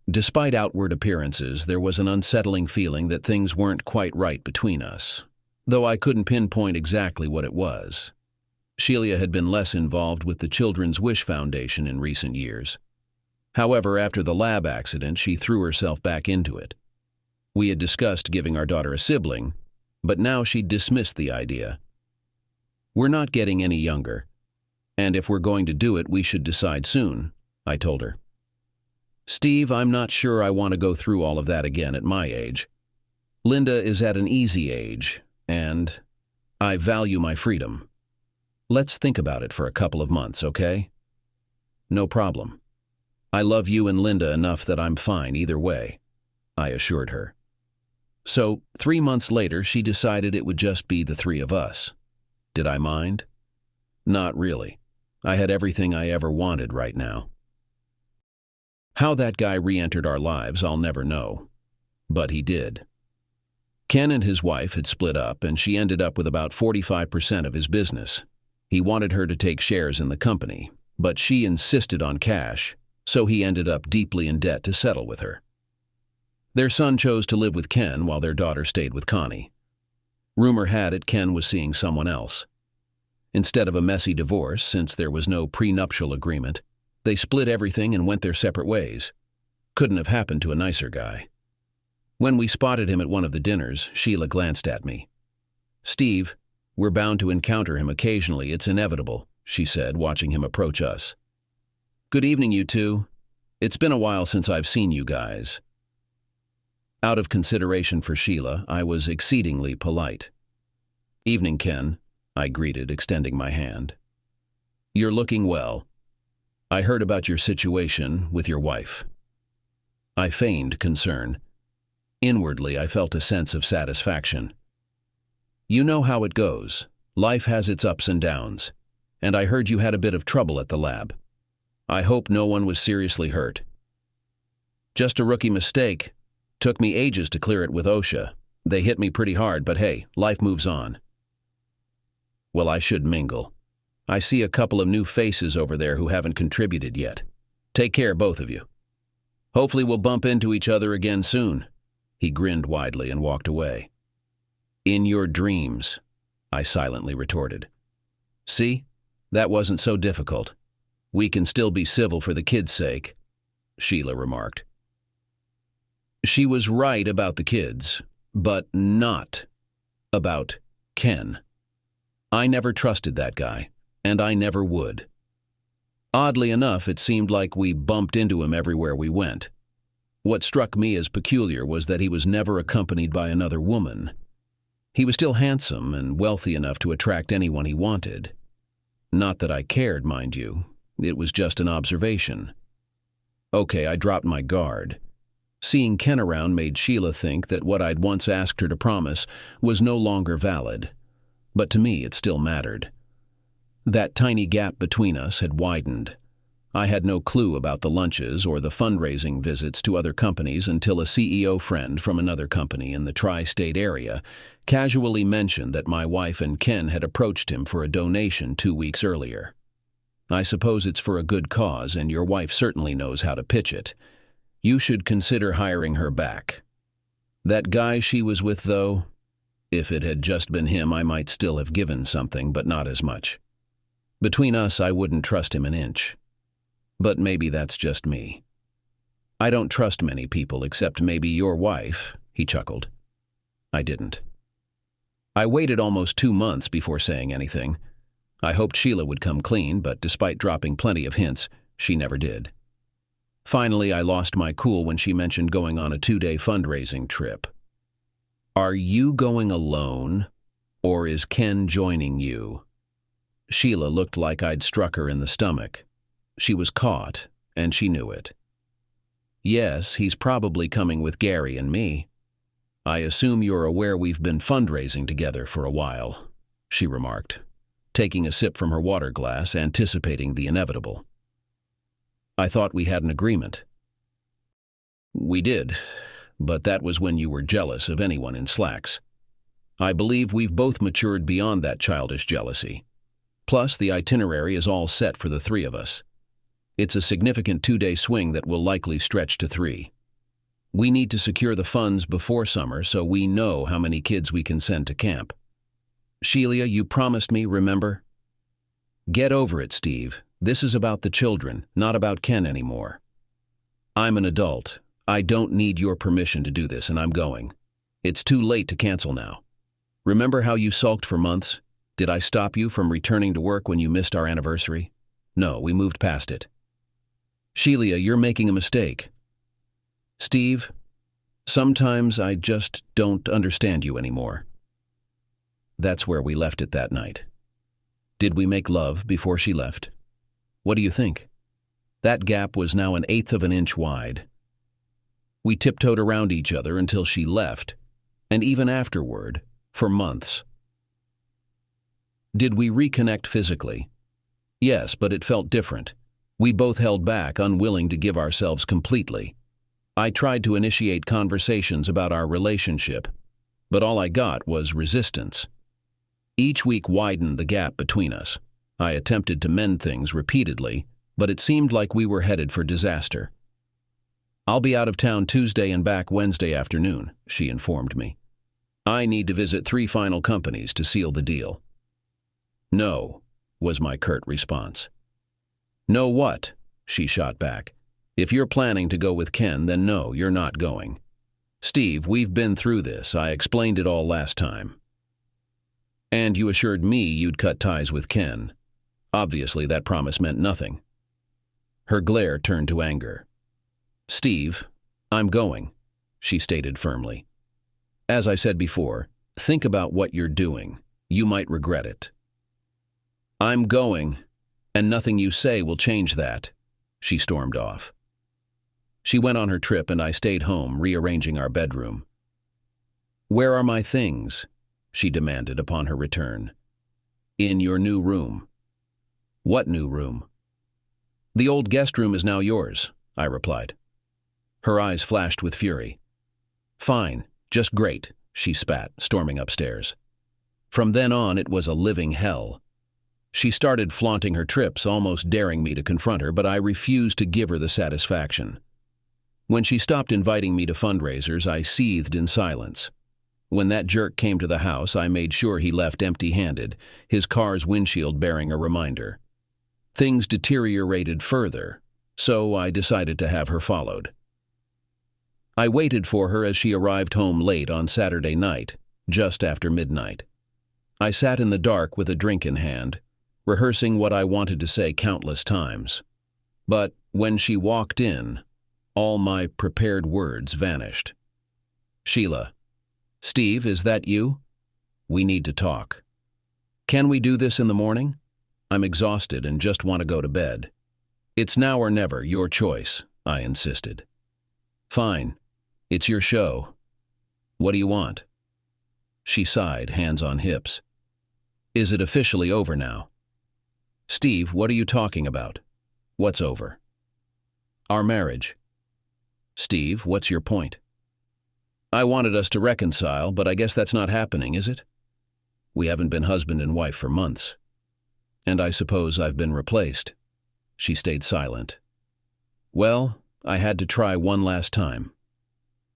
Despite outward appearances, there was an unsettling feeling that things weren't quite right between us, though I couldn't pinpoint exactly what it was. Sheila had been less involved with the Children's Wish Foundation in recent years. However, after the lab accident, she threw herself back into it. We had discussed giving our daughter a sibling, but now she dismissed the idea. "We're not getting any younger, and if we're going to do it, we should decide soon," I told her. "Steve, I'm not sure I want to go through all of that again at my age. Linda is at an easy age, and I value my freedom. Let's think about it for a couple of months, okay?" "No problem. I love you and Linda enough that I'm fine either way," I assured her. So, 3 months later, she decided it would just be the 3 of us. Did I mind? Not really. I had everything I ever wanted right now. How that guy re-entered our lives, I'll never know. But he did. Ken and his wife had split up, and she ended up with about 45% of his business. He wanted her to take shares in the company, but she insisted on cash, so he ended up deeply in debt to settle with her. Their son chose to live with Ken while their daughter stayed with Connie. Rumor had it Ken was seeing someone else. Instead of a messy divorce, since there was no prenuptial agreement, they split everything and went their separate ways. Couldn't have happened to a nicer guy. When we spotted him at one of the dinners, Sheila glanced at me. "Steve, we're bound to encounter him occasionally, it's inevitable," she said, watching him approach us. "Good evening, you two. It's been a while since I've seen you guys." Out of consideration for Sheila, I was exceedingly polite. "Evening, Ken," I greeted, extending my hand. "You're looking well. I heard about your situation with your wife." I feigned concern. Inwardly, I felt a sense of satisfaction. "You know how it goes. Life has its ups and downs. And I heard you had a bit of trouble at the lab. I hope no one was seriously hurt." "Just a rookie mistake. Took me ages to clear it with OSHA. They hit me pretty hard, but hey, life moves on." "Well, I should mingle. I see a couple of new faces over there who haven't contributed yet. Take care, both of you. Hopefully we'll bump into each other again soon." He grinned widely and walked away. "In your dreams," I silently retorted. "See? That wasn't so difficult. We can still be civil for the kids' sake," Sheila remarked. She was right about the kids, but not about Ken. I never trusted that guy, and I never would. Oddly enough, it seemed like we bumped into him everywhere we went. What struck me as peculiar was that he was never accompanied by another woman. He was still handsome and wealthy enough to attract anyone he wanted. Not that I cared, mind you. It was just an observation. Okay, I dropped my guard. Seeing Ken around made Sheila think that what I'd once asked her to promise was no longer valid. But to me, it still mattered. That tiny gap between us had widened. I had no clue about the lunches or the fundraising visits to other companies until a CEO friend from another company in the tri-state area casually mentioned that my wife and Ken had approached him for a donation 2 weeks earlier. "I suppose it's for a good cause, and your wife certainly knows how to pitch it. You should consider hiring her back." That guy she was with, though, if it had just been him, I might still have given something, but not as much. Between us, I wouldn't trust him an inch. But maybe that's just me. "I don't trust many people except maybe your wife," he chuckled. I didn't. I waited almost 2 months before saying anything. I hoped Sheila would come clean, but despite dropping plenty of hints, she never did. Finally, I lost my cool when she mentioned going on a 2-day fundraising trip. "Are you going alone, or is Ken joining you?" Sheila looked like I'd struck her in the stomach. She was caught, and she knew it. "Yes, he's probably coming with Gary and me. I assume you're aware we've been fundraising together for a while," she remarked, taking a sip from her water glass, anticipating the inevitable. "I thought we had an agreement." "We did, but that was when you were jealous of anyone in slacks. I believe we've both matured beyond that childish jealousy. Plus, the itinerary is all set for the 3 of us. It's a significant 2-day swing that will likely stretch to 3. We need to secure the funds before summer so we know how many kids we can send to camp. Sheila, you promised me, remember?" "Get over it, Steve. This is about the children, not about Ken anymore. I'm an adult. I don't need your permission to do this, and I'm going. It's too late to cancel now. Remember how you sulked for months? Did I stop you from returning to work when you missed our anniversary? No, we moved past it. Sheila, you're making a mistake. Steve, sometimes I just don't understand you anymore." That's where we left it that night. Did we make love before she left? What do you think? That gap was now 1/8 of an inch wide. We tiptoed around each other until she left, and even afterward, for months. Did we reconnect physically? Yes, but it felt different. We both held back, unwilling to give ourselves completely. I tried to initiate conversations about our relationship, but all I got was resistance. Each week widened the gap between us. I attempted to mend things repeatedly, but it seemed like we were headed for disaster. "I'll be out of town Tuesday and back Wednesday afternoon," she informed me. "I need to visit 3 final companies to seal the deal." "No," was my curt response. "No what?" she shot back. "If you're planning to go with Ken, then no, you're not going. Steve, we've been through this. I explained it all last time. And you assured me you'd cut ties with Ken. Obviously, that promise meant nothing." Her glare turned to anger. "Steve, I'm going. she stated firmly. As I said before, think about what you're doing. You might regret it. I'm going, and nothing you say will change that, she stormed off. She went on her trip and I stayed home, rearranging our bedroom. Where are my things? She demanded upon her return. In your new room. What new room? The old guest room is now yours, I replied. Her eyes flashed with fury. Fine, just great, she spat, storming upstairs. From then on, it was a living hell. She started flaunting her trips, almost daring me to confront her, but I refused to give her the satisfaction. When she stopped inviting me to fundraisers, I seethed in silence. When that jerk came to the house, I made sure he left empty-handed, his car's windshield bearing a reminder. Things deteriorated further, so I decided to have her followed. I waited for her as she arrived home late on Saturday night, just after midnight. I sat in the dark with a drink in hand, rehearsing what I wanted to say countless times. But when she walked in, all my prepared words vanished. Sheila. Steve, is that you? We need to talk. Can we do this in the morning? I'm exhausted and just want to go to bed. It's now or never, your choice, I insisted. Fine. It's your show. What do you want? She sighed, hands on hips. Is it officially over now? Steve, what are you talking about? What's over? Our marriage. Steve, what's your point? I wanted us to reconcile, but I guess that's not happening, is it? We haven't been husband and wife for months. And I suppose I've been replaced. She stayed silent. Well, I had to try one last time.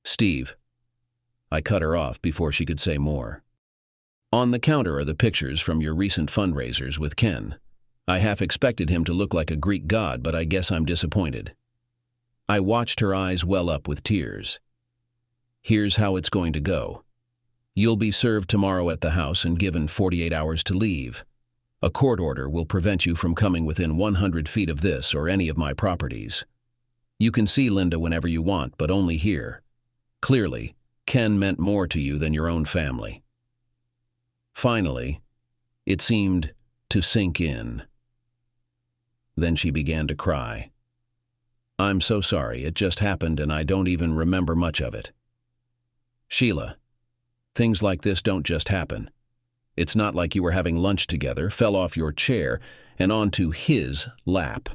Steve. I cut her off before she could say more. On the counter are the pictures from your recent fundraisers with Ken. I half expected him to look like a Greek god, but I guess I'm disappointed. I watched her eyes well up with tears. Here's how it's going to go. You'll be served tomorrow at the house and given 48 hours to leave. A court order will prevent you from coming within 100 feet of this or any of my properties. You can see Linda whenever you want, but only here. Clearly, Ken meant more to you than your own family. Finally, it seemed to sink in. Then she began to cry. I'm so sorry, it just happened and I don't even remember much of it. Sheila, things like this don't just happen. It's not like you were having lunch together, fell off your chair, and onto his lap.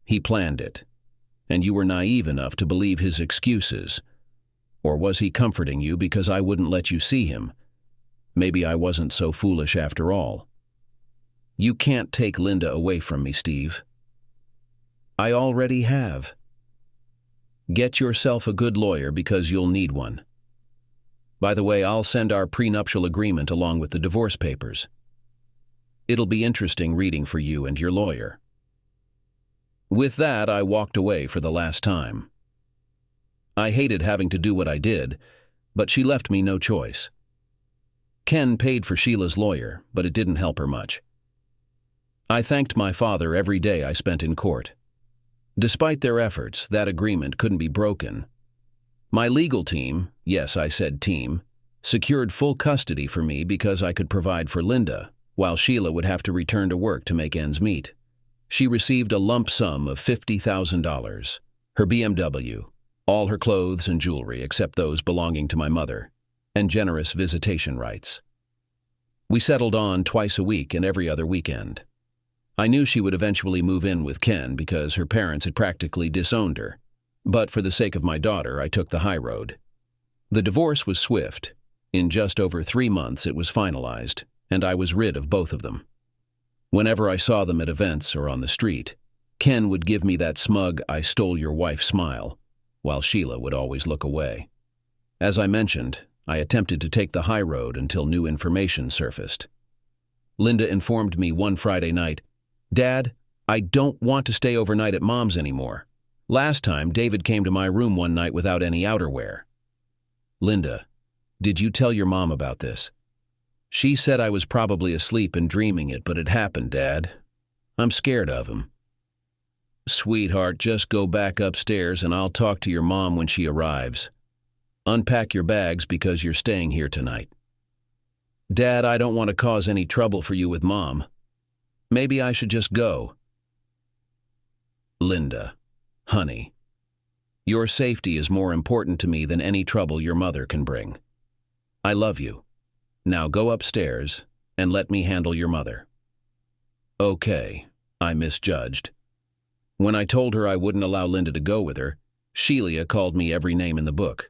He planned it, and you were naive enough to believe his excuses. Or was he comforting you because I wouldn't let you see him? Maybe I wasn't so foolish after all. You can't take Linda away from me, Steve. I already have. Get yourself a good lawyer because you'll need one. By the way, I'll send our prenuptial agreement along with the divorce papers. It'll be interesting reading for you and your lawyer. With that, I walked away for the last time. I hated having to do what I did, but she left me no choice. Ken paid for Sheila's lawyer, but it didn't help her much. I thanked my father every day I spent in court. Despite their efforts, that agreement couldn't be broken. My legal team, yes, I said team, secured full custody for me because I could provide for Linda, while Sheila would have to return to work to make ends meet. She received a lump sum of $50,000, her BMW, all her clothes and jewelry except those belonging to my mother, and generous visitation rights. We settled on twice a week and every other weekend. I knew she would eventually move in with Ken because her parents had practically disowned her. But for the sake of my daughter, I took the high road. The divorce was swift. In just over 3 months, it was finalized, and I was rid of both of them. Whenever I saw them at events or on the street, Ken would give me that smug, I stole your wife smile, while Sheila would always look away. As I mentioned, I attempted to take the high road until new information surfaced. Linda informed me one Friday night, Dad, I don't want to stay overnight at Mom's anymore. Last time, David came to my room one night without any outerwear. Linda, did you tell your mom about this? She said I was probably asleep and dreaming it, but it happened, Dad. I'm scared of him. Sweetheart, just go back upstairs and I'll talk to your mom when she arrives. Unpack your bags because you're staying here tonight. Dad, I don't want to cause any trouble for you with Mom. Maybe I should just go. Linda, honey, your safety is more important to me than any trouble your mother can bring. I love you. Now go upstairs and let me handle your mother. Okay, I misjudged. When I told her I wouldn't allow Linda to go with her, Sheila called me every name in the book.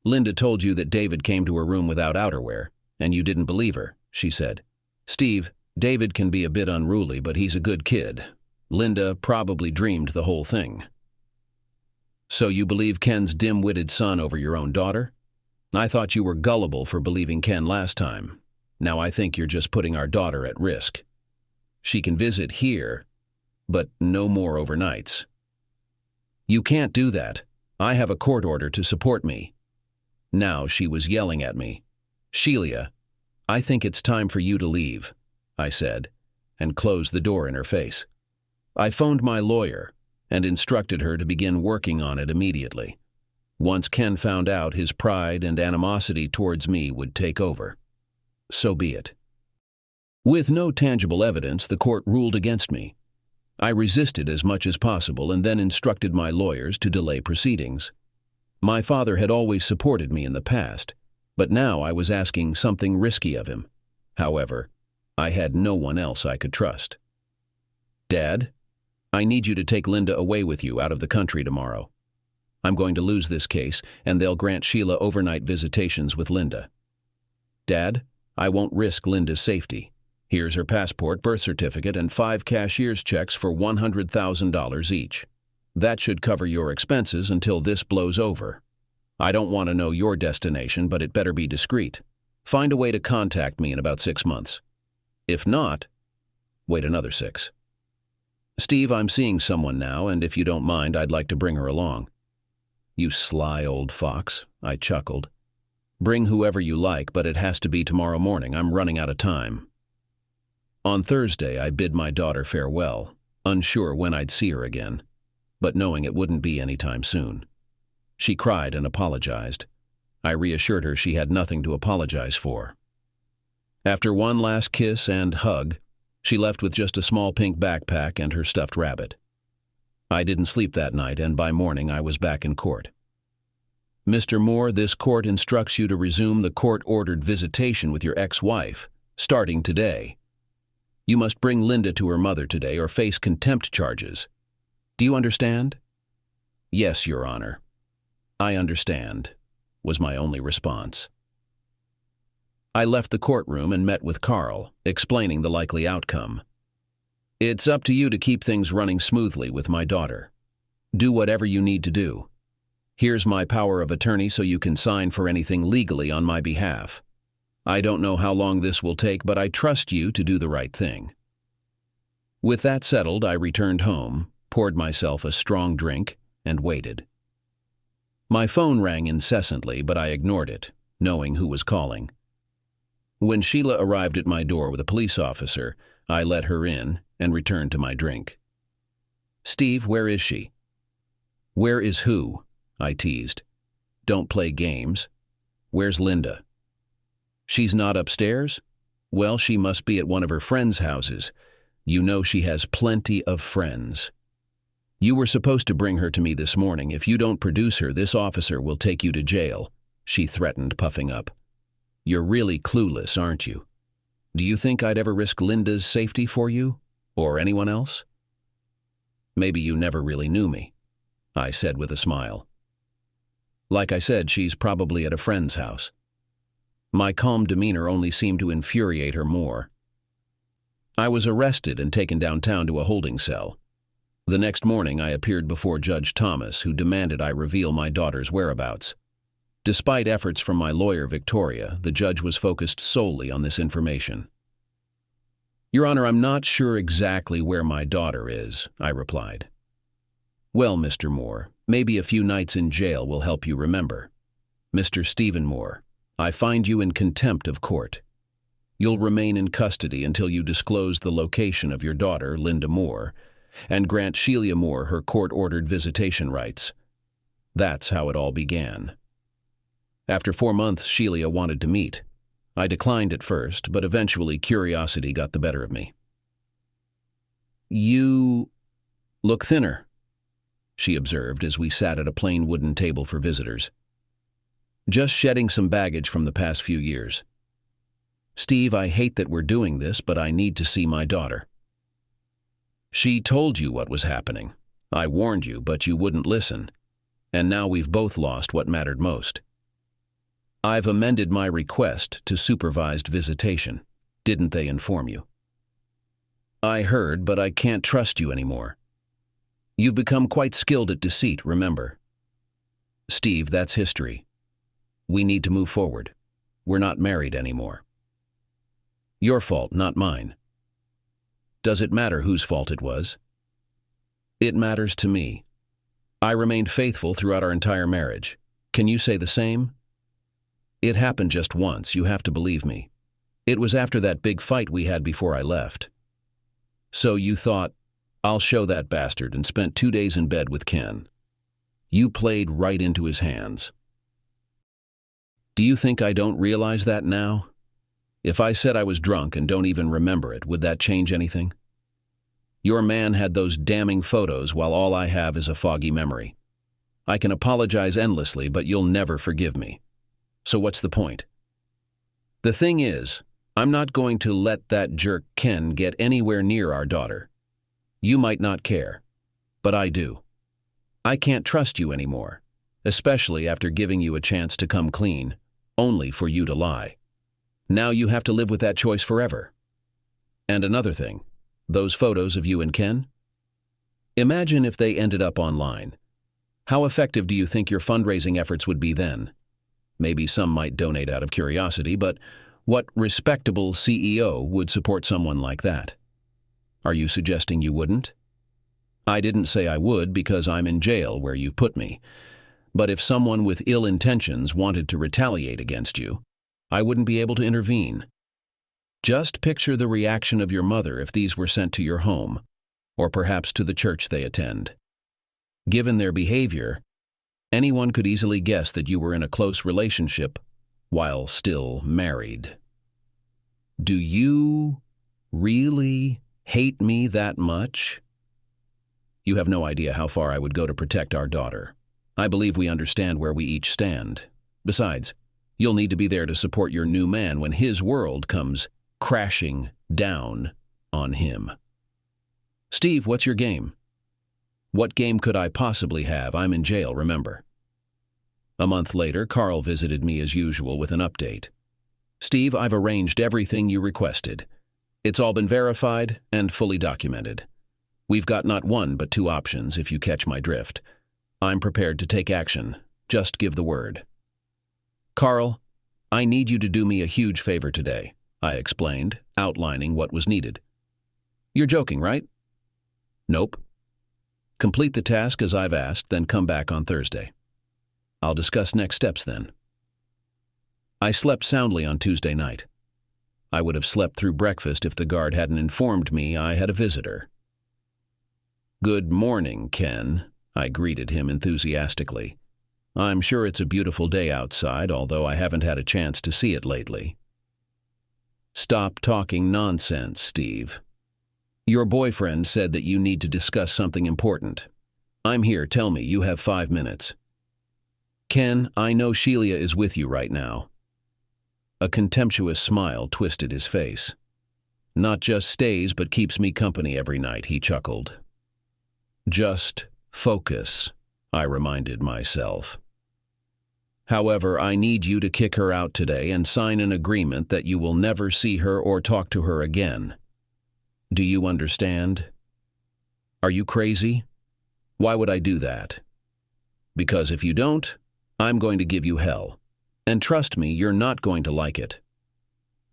Linda told you that David came to her room without outerwear, and you didn't believe her, she said. Steve, David can be a bit unruly, but he's a good kid. Linda probably dreamed the whole thing. So you believe Ken's dim-witted son over your own daughter? I thought you were gullible for believing Ken last time. Now I think you're just putting our daughter at risk. She can visit here, but no more overnights. You can't do that. I have a court order to support me. Now she was yelling at me. Sheila, I think it's time for you to leave, I said, and closed the door in her face. I phoned my lawyer and instructed her to begin working on it immediately. Once Ken found out, his pride and animosity towards me would take over. So be it. With no tangible evidence, the court ruled against me. I resisted as much as possible and then instructed my lawyers to delay proceedings. My father had always supported me in the past, but now I was asking something risky of him. However, I had no one else I could trust. Dad, I need you to take Linda away with you out of the country tomorrow. I'm going to lose this case, and they'll grant Sheila overnight visitations with Linda. Dad, I won't risk Linda's safety. Here's her passport, birth certificate, and 5 cashier's checks for $100,000 each. That should cover your expenses until this blows over. I don't want to know your destination, but it better be discreet. Find a way to contact me in about 6 months. If not, wait another 6. Steve, I'm seeing someone now, and if you don't mind, I'd like to bring her along. You sly old fox, I chuckled. Bring whoever you like, but it has to be tomorrow morning. I'm running out of time. On Thursday, I bid my daughter farewell, unsure when I'd see her again, but knowing it wouldn't be any time soon. She cried and apologized. I reassured her she had nothing to apologize for. After one last kiss and hug, she left with just a small pink backpack and her stuffed rabbit. I didn't sleep that night, and by morning I was back in court. Mr. Moore, this court instructs you to resume the court-ordered visitation with your ex-wife, starting today. You must bring Linda to her mother today or face contempt charges. Do you understand? Yes, Your Honor. I understand, was my only response. I left the courtroom and met with Carl, explaining the likely outcome. It's up to you to keep things running smoothly with my daughter. Do whatever you need to do. Here's my power of attorney so you can sign for anything legally on my behalf. I don't know how long this will take, but I trust you to do the right thing. With that settled, I returned home, poured myself a strong drink, and waited. My phone rang incessantly, but I ignored it, knowing who was calling. When Sheila arrived at my door with a police officer, I let her in and returned to my drink. Steve, where is she? Where is who? I teased. Don't play games. Where's Linda? She's not upstairs? Well, she must be at one of her friends' houses. You know she has plenty of friends. You were supposed to bring her to me this morning. If you don't produce her, this officer will take you to jail, she threatened, puffing up. You're really clueless, aren't you? Do you think I'd ever risk Linda's safety for you? Or anyone else? Maybe you never really knew me, I said with a smile. Like I said, she's probably at a friend's house. My calm demeanor only seemed to infuriate her more. I was arrested and taken downtown to a holding cell. The next morning, I appeared before Judge Thomas, who demanded I reveal my daughter's whereabouts. Despite efforts from my lawyer, Victoria, the judge was focused solely on this information. Your Honor, I'm not sure exactly where my daughter is, I replied. Well, Mr. Moore, maybe a few nights in jail will help you remember. Mr. Stephen Moore, I find you in contempt of court. You'll remain in custody until you disclose the location of your daughter, Linda Moore, and grant Sheila Moore her court-ordered visitation rights. That's how it all began. After 4 months, Sheila wanted to meet. I declined at first, but eventually curiosity got the better of me. "You look thinner," she observed as we sat at a plain wooden table for visitors. "Just shedding some baggage from the past few years. Steve, I hate that we're doing this, but I need to see my daughter." "She told you what was happening. I warned you, but you wouldn't listen. And now we've both lost what mattered most. I've amended my request to supervised visitation. Didn't they inform you?" "I heard, but I can't trust you anymore. You've become quite skilled at deceit, remember." "Steve, that's history. We need to move forward. We're not married anymore." "Your fault, not mine." "Does it matter whose fault it was?" "It matters to me. I remained faithful throughout our entire marriage. Can you say the same?" "It happened just once, you have to believe me. It was after that big fight we had before I left." "So you thought, I'll show that bastard," and spent 2 days in bed with Ken. You played right into his hands. Do you think I don't realize that now? If I said I was drunk and don't even remember it, would that change anything? Your man had those damning photos while all I have is a foggy memory. I can apologize endlessly, but you'll never forgive me. So what's the point? The thing is, I'm not going to let that jerk Ken get anywhere near our daughter. You might not care, but I do. I can't trust you anymore, especially after giving you a chance to come clean, only for you to lie. Now you have to live with that choice forever. And another thing, those photos of you and Ken? Imagine if they ended up online. How effective do you think your fundraising efforts would be then? Maybe some might donate out of curiosity, but what respectable CEO would support someone like that? Are you suggesting you wouldn't? I didn't say I would because I'm in jail where you've put me. But if someone with ill intentions wanted to retaliate against you, I wouldn't be able to intervene. Just picture the reaction of your mother if these were sent to your home, or perhaps to the church they attend. Given their behavior, anyone could easily guess that you were in a close relationship while still married. Do you really hate me that much? You have no idea how far I would go to protect our daughter. I believe we understand where we each stand. Besides, you'll need to be there to support your new man when his world comes crashing down on him. Steve, what's your game? What game could I possibly have? I'm in jail, remember. A month later, Carl visited me as usual with an update. Steve, I've arranged everything you requested. It's all been verified and fully documented. We've got not one but 2 options, if you catch my drift. I'm prepared to take action. Just give the word. Carl, I need you to do me a huge favor today, I explained, outlining what was needed. You're joking, right? Nope. Complete the task as I've asked, then come back on Thursday. I'll discuss next steps then. I slept soundly on Tuesday night. I would have slept through breakfast if the guard hadn't informed me I had a visitor. Good morning, Ken, I greeted him enthusiastically. I'm sure it's a beautiful day outside, although I haven't had a chance to see it lately. Stop talking nonsense, Steve. Your boyfriend said that you need to discuss something important. I'm here, tell me, you have 5 minutes. Ken, I know Sheila is with you right now. A contemptuous smile twisted his face. Not just stays, but keeps me company every night, he chuckled. Just focus, I reminded myself. However, I need you to kick her out today and sign an agreement that you will never see her or talk to her again. Do you understand? Are you crazy? Why would I do that? Because if you don't, I'm going to give you hell. And trust me, you're not going to like it.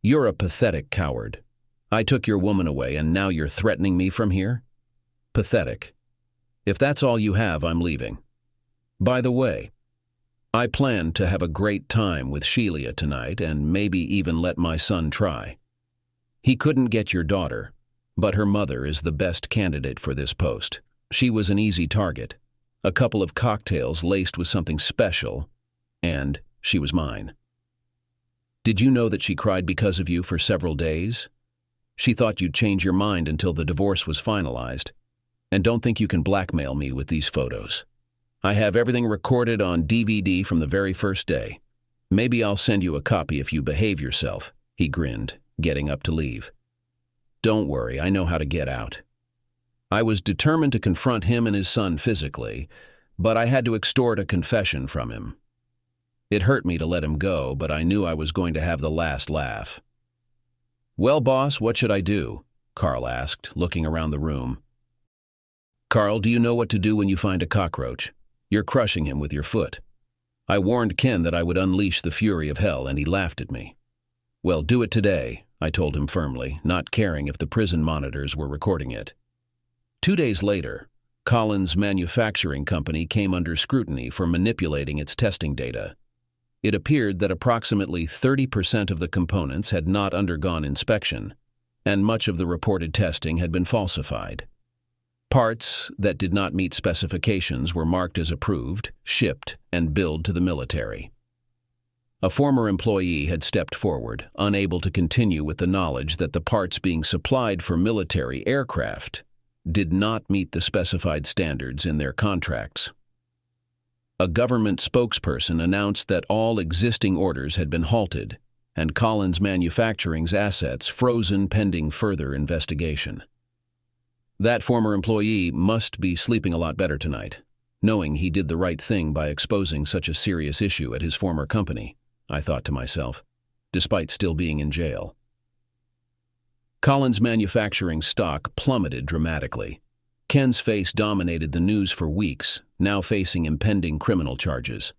You're a pathetic coward. I took your woman away and now you're threatening me from here? Pathetic. If that's all you have, I'm leaving. By the way, I plan to have a great time with Sheila tonight and maybe even let my son try. He couldn't get your daughter, but her mother is the best candidate for this post. She was an easy target. A couple of cocktails laced with something special, and She was mine. Did you know that she cried because of you for several days? She thought you'd change your mind until the divorce was finalized. And don't think you can blackmail me with these photos. I have everything recorded on DVD from the very first day. Maybe I'll send you a copy if you behave yourself, he grinned, getting up to leave. Don't worry, I know how to get out. I was determined to confront him and his son physically, but I had to extort a confession from him. It hurt me to let him go, but I knew I was going to have the last laugh. Well, boss, what should I do? Carl asked, looking around the room. Carl, do you know what to do when you find a cockroach? You're crushing him with your foot. I warned Ken that I would unleash the fury of hell, and he laughed at me. Well, do it today, I told him firmly, not caring if the prison monitors were recording it. 2 days later, Collins Manufacturing Company came under scrutiny for manipulating its testing data. It appeared that approximately 30% of the components had not undergone inspection, and much of the reported testing had been falsified. Parts that did not meet specifications were marked as approved, shipped, and billed to the military. A former employee had stepped forward, unable to continue with the knowledge that the parts being supplied for military aircraft did not meet the specified standards in their contracts. A government spokesperson announced that all existing orders had been halted and Collins Manufacturing's assets frozen pending further investigation. That former employee must be sleeping a lot better tonight, knowing he did the right thing by exposing such a serious issue at his former company, I thought to myself, despite still being in jail. Collins Manufacturing stock plummeted dramatically. Ken's face dominated the news for weeks, now facing impending criminal charges.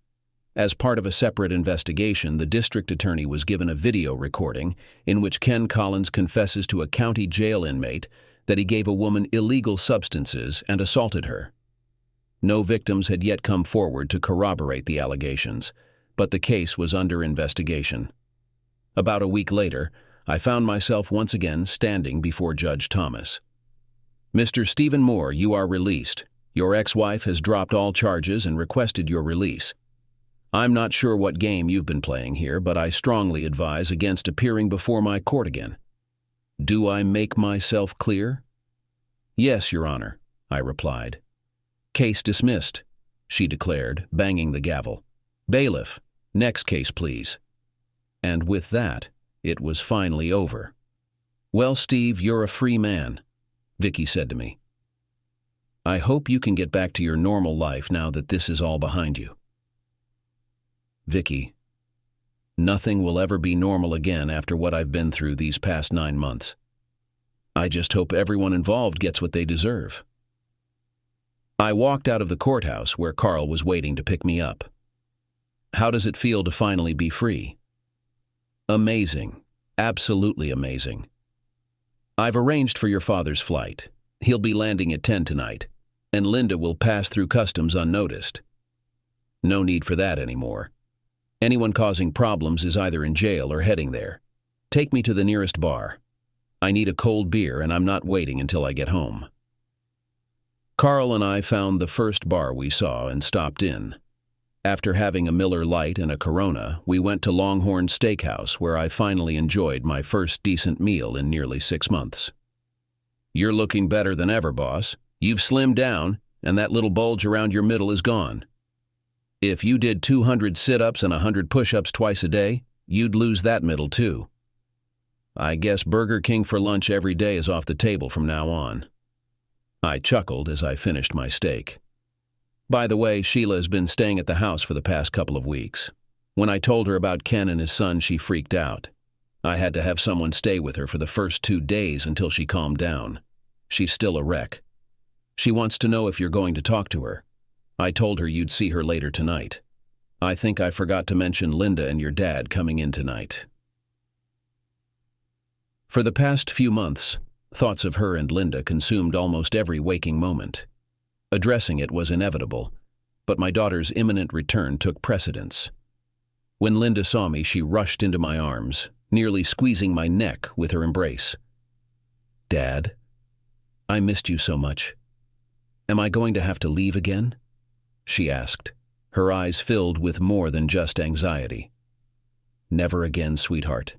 As part of a separate investigation, the district attorney was given a video recording in which Ken Collins confesses to a county jail inmate that he gave a woman illegal substances and assaulted her. No victims had yet come forward to corroborate the allegations, but the case was under investigation. About a week later, I found myself once again standing before Judge Thomas. Mr. Stephen Moore, you are released. Your ex-wife has dropped all charges and requested your release. I'm not sure what game you've been playing here, but I strongly advise against appearing before my court again. Do I make myself clear? Yes, Your Honor, I replied. Case dismissed, she declared, banging the gavel. Bailiff, next case, please. And with that, it was finally over. Well, Steve, you're a free man, Vicky said to me. I hope you can get back to your normal life now that this is all behind you. Vicky, nothing will ever be normal again after what I've been through these past 9 months. I just hope everyone involved gets what they deserve. I walked out of the courthouse where Carl was waiting to pick me up. How does it feel to finally be free? Amazing. Absolutely amazing. I've arranged for your father's flight. He'll be landing at 10 tonight, and Linda will pass through customs unnoticed. No need for that anymore. Anyone causing problems is either in jail or heading there. Take me to the nearest bar. I need a cold beer, and I'm not waiting until I get home. Carl and I found the first bar we saw and stopped in. After having a Miller Lite and a Corona, we went to Longhorn Steakhouse, where I finally enjoyed my first decent meal in nearly 6 months. You're looking better than ever, boss. You've slimmed down, and that little bulge around your middle is gone. If you did 200 sit-ups and 100 push-ups twice a day, you'd lose that middle too. I guess Burger King for lunch every day is off the table from now on. I chuckled as I finished my steak. By the way, Sheila has been staying at the house for the past couple of weeks. When I told her about Ken and his son, she freaked out. I had to have someone stay with her for the first 2 days until she calmed down. She's still a wreck. She wants to know if you're going to talk to her. I told her you'd see her later tonight. I think I forgot to mention Linda and your dad coming in tonight. For the past few months, thoughts of her and Linda consumed almost every waking moment. Addressing it was inevitable, but my daughter's imminent return took precedence. When Linda saw me, she rushed into my arms, nearly squeezing my neck with her embrace. Dad, I missed you so much. Am I going to have to leave again? She asked, her eyes filled with more than just anxiety. "Never again, sweetheart.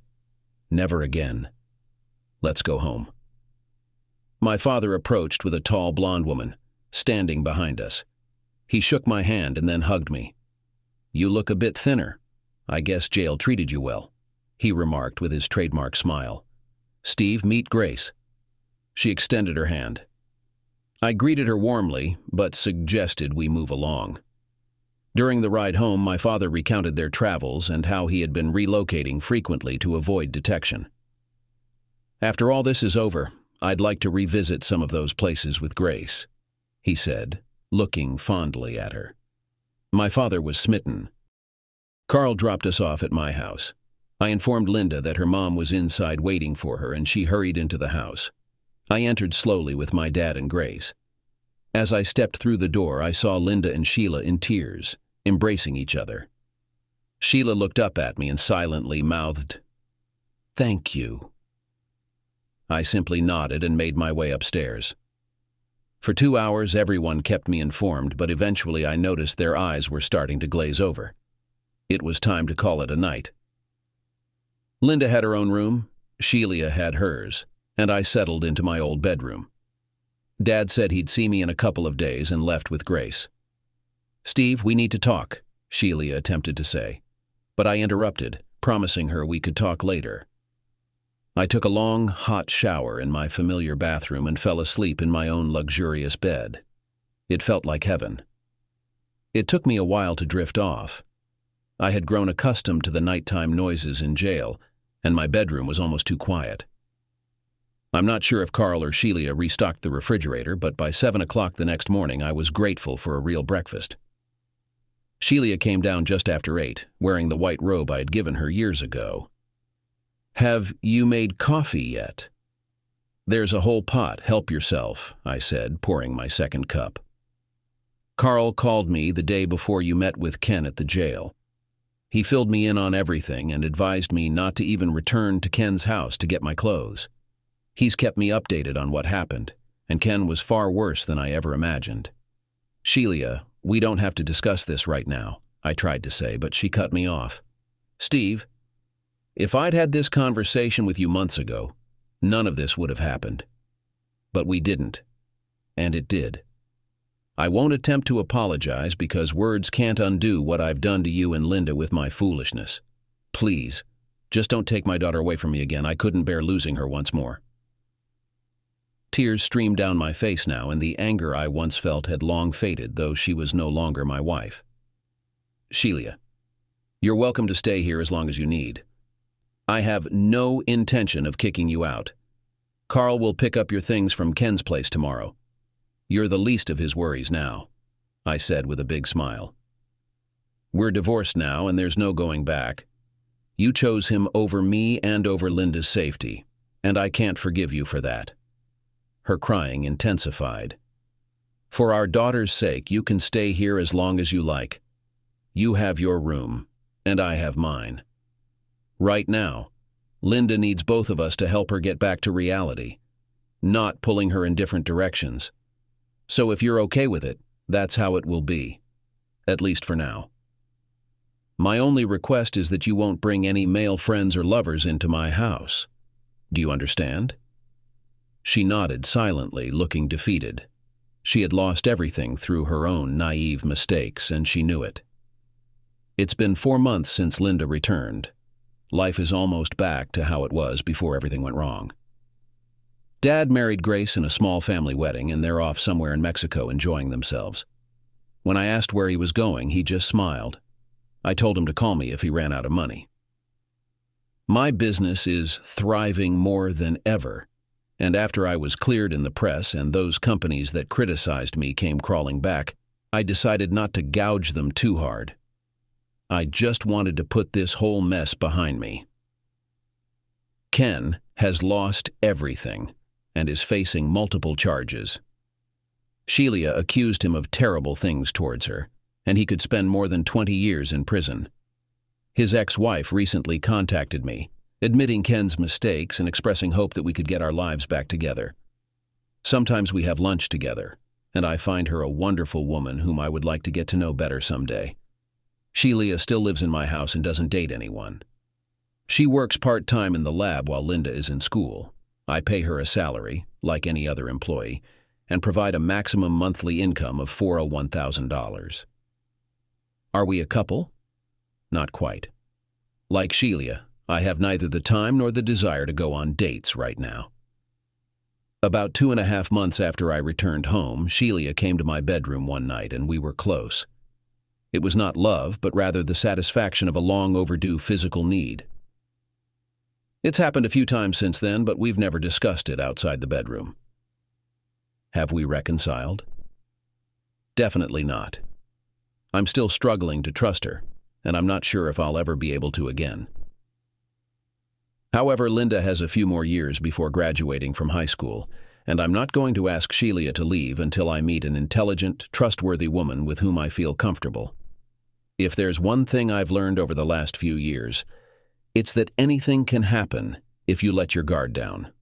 Never again. Let's go home." My father approached with a tall blonde woman, standing behind us. He shook my hand and then hugged me. "You look a bit thinner. I guess jail treated you well," he remarked with his trademark smile. "Steve, meet Grace." She extended her hand. I greeted her warmly, but suggested we move along. During the ride home, my father recounted their travels and how he had been relocating frequently to avoid detection. "After all this is over, I'd like to revisit some of those places with Grace," he said, looking fondly at her. My father was smitten. Carl dropped us off at my house. I informed Linda that her mom was inside waiting for her, and she hurried into the house. I entered slowly with my dad and Grace. As I stepped through the door, I saw Linda and Sheila in tears, embracing each other. Sheila looked up at me and silently mouthed, "Thank you." I simply nodded and made my way upstairs. For 2 hours, everyone kept me informed, but eventually I noticed their eyes were starting to glaze over. It was time to call it a night. Linda had her own room, Sheila had hers, and I settled into my old bedroom. Dad said he'd see me in a couple of days and left with Grace. "Steve, we need to talk," Sheila attempted to say, but I interrupted, promising her we could talk later. I took a long, hot shower in my familiar bathroom and fell asleep in my own luxurious bed. It felt like heaven. It took me a while to drift off. I had grown accustomed to the nighttime noises in jail, and my bedroom was almost too quiet. I'm not sure if Carl or Sheila restocked the refrigerator, but by 7 o'clock the next morning I was grateful for a real breakfast. Sheila came down just after 8, wearing the white robe I had given her years ago. "Have you made coffee yet?" "There's a whole pot, help yourself," I said, pouring my second cup. "Carl called me the day before you met with Ken at the jail. He filled me in on everything and advised me not to even return to Ken's house to get my clothes. He's kept me updated on what happened, and Ken was far worse than I ever imagined." "Sheila, we don't have to discuss this right now," I tried to say, but she cut me off. "Steve, if I'd had this conversation with you months ago, none of this would have happened. But we didn't, and it did. I won't attempt to apologize because words can't undo what I've done to you and Linda with my foolishness. Please, just don't take my daughter away from me again. I couldn't bear losing her once more." Tears streamed down my face now, and the anger I once felt had long faded, though she was no longer my wife. "Sheila, you're welcome to stay here as long as you need. I have no intention of kicking you out. Carl will pick up your things from Ken's place tomorrow. You're the least of his worries now," I said with a big smile. "We're divorced now, and there's no going back. You chose him over me and over Linda's safety, and I can't forgive you for that." Her crying intensified. "For our daughter's sake, you can stay here as long as you like. You have your room, and I have mine. Right now, Linda needs both of us to help her get back to reality, not pulling her in different directions. So if you're okay with it, that's how it will be, at least for now. My only request is that you won't bring any male friends or lovers into my house. Do you understand?" She nodded silently, looking defeated. She had lost everything through her own naive mistakes, and she knew it. It's been 4 months since Linda returned. Life is almost back to how it was before everything went wrong. Dad married Grace in a small family wedding, and they're off somewhere in Mexico enjoying themselves. When I asked where he was going, he just smiled. I told him to call me if he ran out of money. My business is thriving more than ever, and after I was cleared in the press and those companies that criticized me came crawling back, I decided not to gouge them too hard. I just wanted to put this whole mess behind me. Ken has lost everything and is facing multiple charges. Sheila accused him of terrible things towards her, and he could spend more than 20 years in prison. His ex-wife recently contacted me, admitting Ken's mistakes and expressing hope that we could get our lives back together. Sometimes we have lunch together, and I find her a wonderful woman whom I would like to get to know better someday. Sheila still lives in my house and doesn't date anyone. She works part-time in the lab while Linda is in school. I pay her a salary, like any other employee, and provide a maximum monthly income of $401,000. Are we a couple? Not quite. Like Sheila, I have neither the time nor the desire to go on dates right now. About 2.5 months after I returned home, Sheila came to my bedroom one night and we were close. It was not love, but rather the satisfaction of a long overdue physical need. It's happened a few times since then, but we've never discussed it outside the bedroom. Have we reconciled? Definitely not. I'm still struggling to trust her, and I'm not sure if I'll ever be able to again. However, Linda has a few more years before graduating from high school, and I'm not going to ask Sheila to leave until I meet an intelligent, trustworthy woman with whom I feel comfortable. If there's one thing I've learned over the last few years, it's that anything can happen if you let your guard down.